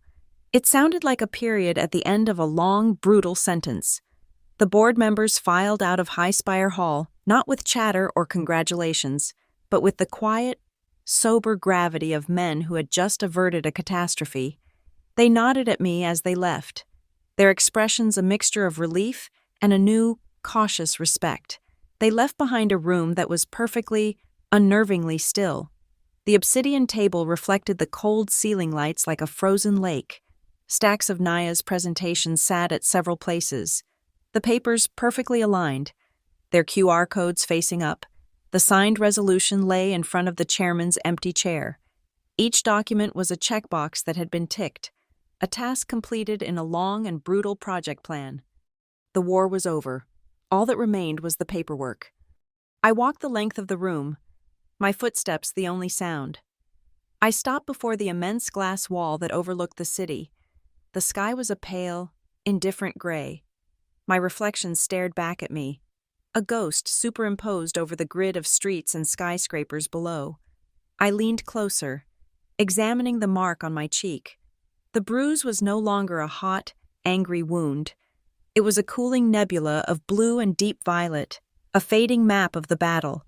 It sounded like a period at the end of a long, brutal sentence. The board members filed out of High Spire Hall, not with chatter or congratulations, but with the quiet, sober gravity of men who had just averted a catastrophe. They nodded at me as they left, their expressions a mixture of relief and a new, cautious respect. They left behind a room that was perfectly, unnervingly still. The obsidian table reflected the cold ceiling lights like a frozen lake. Stacks of Naya's presentations sat at several places, the papers perfectly aligned, their QR codes facing up. The signed resolution lay in front of the chairman's empty chair. Each document was a checkbox that had been ticked, a task completed in a long and brutal project plan. The war was over. All that remained was the paperwork. I walked the length of the room, my footsteps the only sound. I stopped before the immense glass wall that overlooked the city. The sky was a pale, indifferent gray. My reflection stared back at me, a ghost superimposed over the grid of streets and skyscrapers below. I leaned closer, examining the mark on my cheek. The bruise was no longer a hot, angry wound. It was a cooling nebula of blue and deep violet, a fading map of the battle.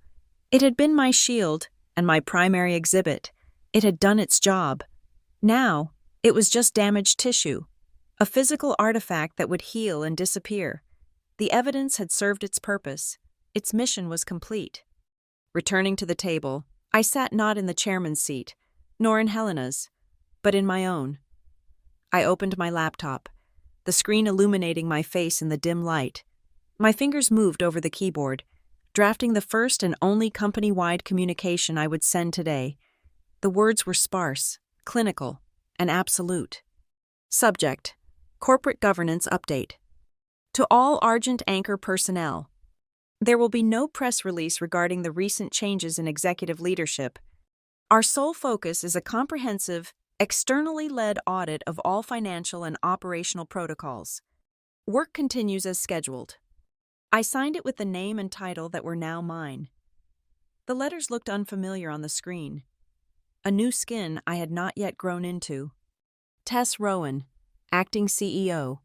It had been my shield and my primary exhibit. It had done its job. Now, it was just damaged tissue, a physical artifact that would heal and disappear. The evidence had served its purpose. Its mission was complete. Returning to the table, I sat not in the chairman's seat, nor in Helena's, but in my own. I opened my laptop, the screen illuminating my face in the dim light. My fingers moved over the keyboard, drafting the first and only company-wide communication I would send today. The words were sparse, clinical, and absolute. Subject: Corporate Governance Update. To all Argent Anchor personnel, there will be no press release regarding the recent changes in executive leadership. Our sole focus is a comprehensive, externally led audit of all financial and operational protocols. Work continues as scheduled. I signed it with the name and title that were now mine. The letters looked unfamiliar on the screen. A new skin I had not yet grown into. Tess Rowan, Acting CEO.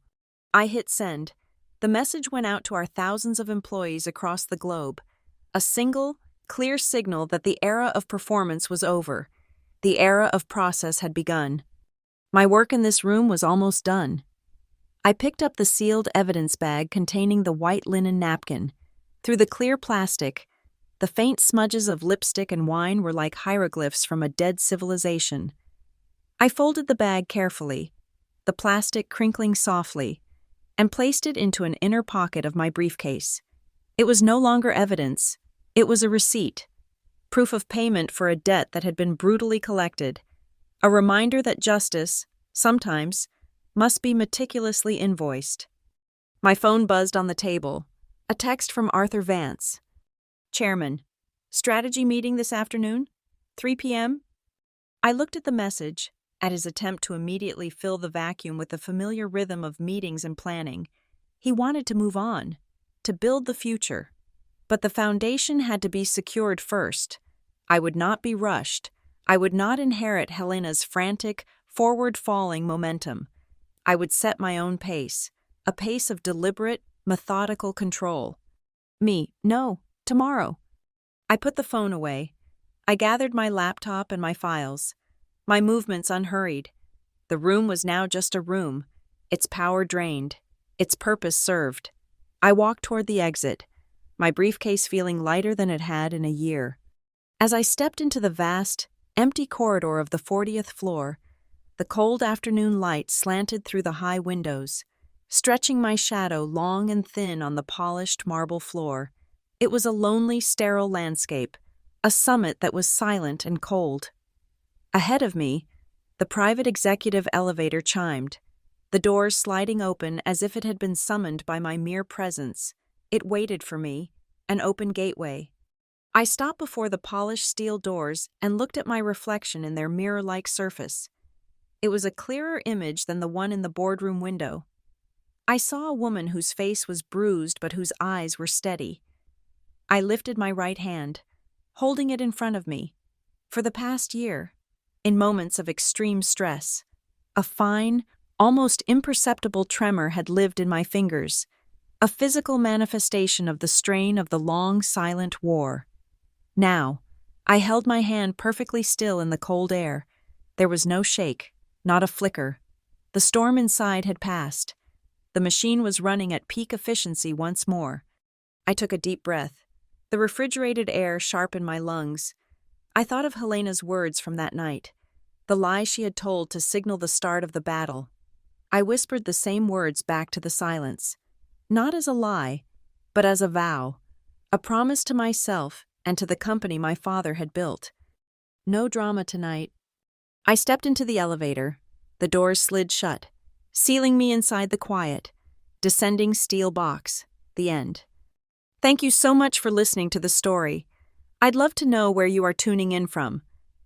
I hit send. The message went out to our thousands of employees across the globe. A single, clear signal that the era of performance was over. The era of process had begun. My work in this room was almost done. I picked up the sealed evidence bag containing the white linen napkin. Through the clear plastic, the faint smudges of lipstick and wine were like hieroglyphs from a dead civilization. I folded the bag carefully, the plastic crinkling softly, and placed it into an inner pocket of my briefcase. It was no longer evidence. It was a receipt. proof of payment for a debt that had been brutally collected, a reminder that justice, sometimes, must be meticulously invoiced. My phone buzzed on the table. A text from Arthur Vance. Chairman, strategy meeting this afternoon? 3 p.m.? I looked at the message, at his attempt to immediately fill the vacuum with the familiar rhythm of meetings and planning. He wanted to move on, to build the future. But the foundation had to be secured first. I would not be rushed. I would not inherit Helena's frantic, forward-falling momentum. I would set my own pace, a pace of deliberate, methodical control. No, tomorrow. I put the phone away. I gathered my laptop and my files, my movements unhurried. The room was now just a room, its power drained, its purpose served. I walked toward the exit, my briefcase feeling lighter than it had in a year. As I stepped into the vast, empty corridor of the 40th floor, the cold afternoon light slanted through the high windows, stretching my shadow long and thin on the polished marble floor. It was a lonely, sterile landscape, a summit that was silent and cold. Ahead of me, the private executive elevator chimed, the doors sliding open as if it had been summoned by my mere presence. It waited for me, an open gateway. I stopped before the polished steel doors and looked at my reflection in their mirror-like surface. It was a clearer image than the one in the boardroom window. I saw a woman whose face was bruised but whose eyes were steady. I lifted my right hand, holding it in front of me. For the past year, in moments of extreme stress, a fine, almost imperceptible tremor had lived in my fingers, a physical manifestation of the strain of the long, silent war. Now, I held my hand perfectly still in the cold air. There was no shake, not a flicker. The storm inside had passed. The machine was running at peak efficiency once more. I took a deep breath. The refrigerated air sharpened my lungs. I thought of Helena's words from that night, the lie she had told to signal the start of the battle. I whispered the same words back to the silence, not as a lie, but as a vow, a promise to myself and to the company my father had built. No drama tonight. I stepped into the elevator. The doors slid shut, sealing me inside the quiet, descending steel box. The end. Thank you so much for listening to the story. I'd love to know where you are tuning in from,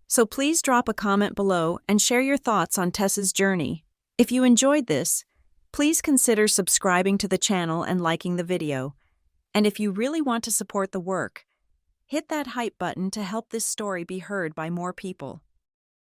so please drop a comment below and share your thoughts on Tessa's journey. If you enjoyed this, please consider subscribing to the channel and liking the video. And if you really want to support the work, hit that hype button to help this story be heard by more people.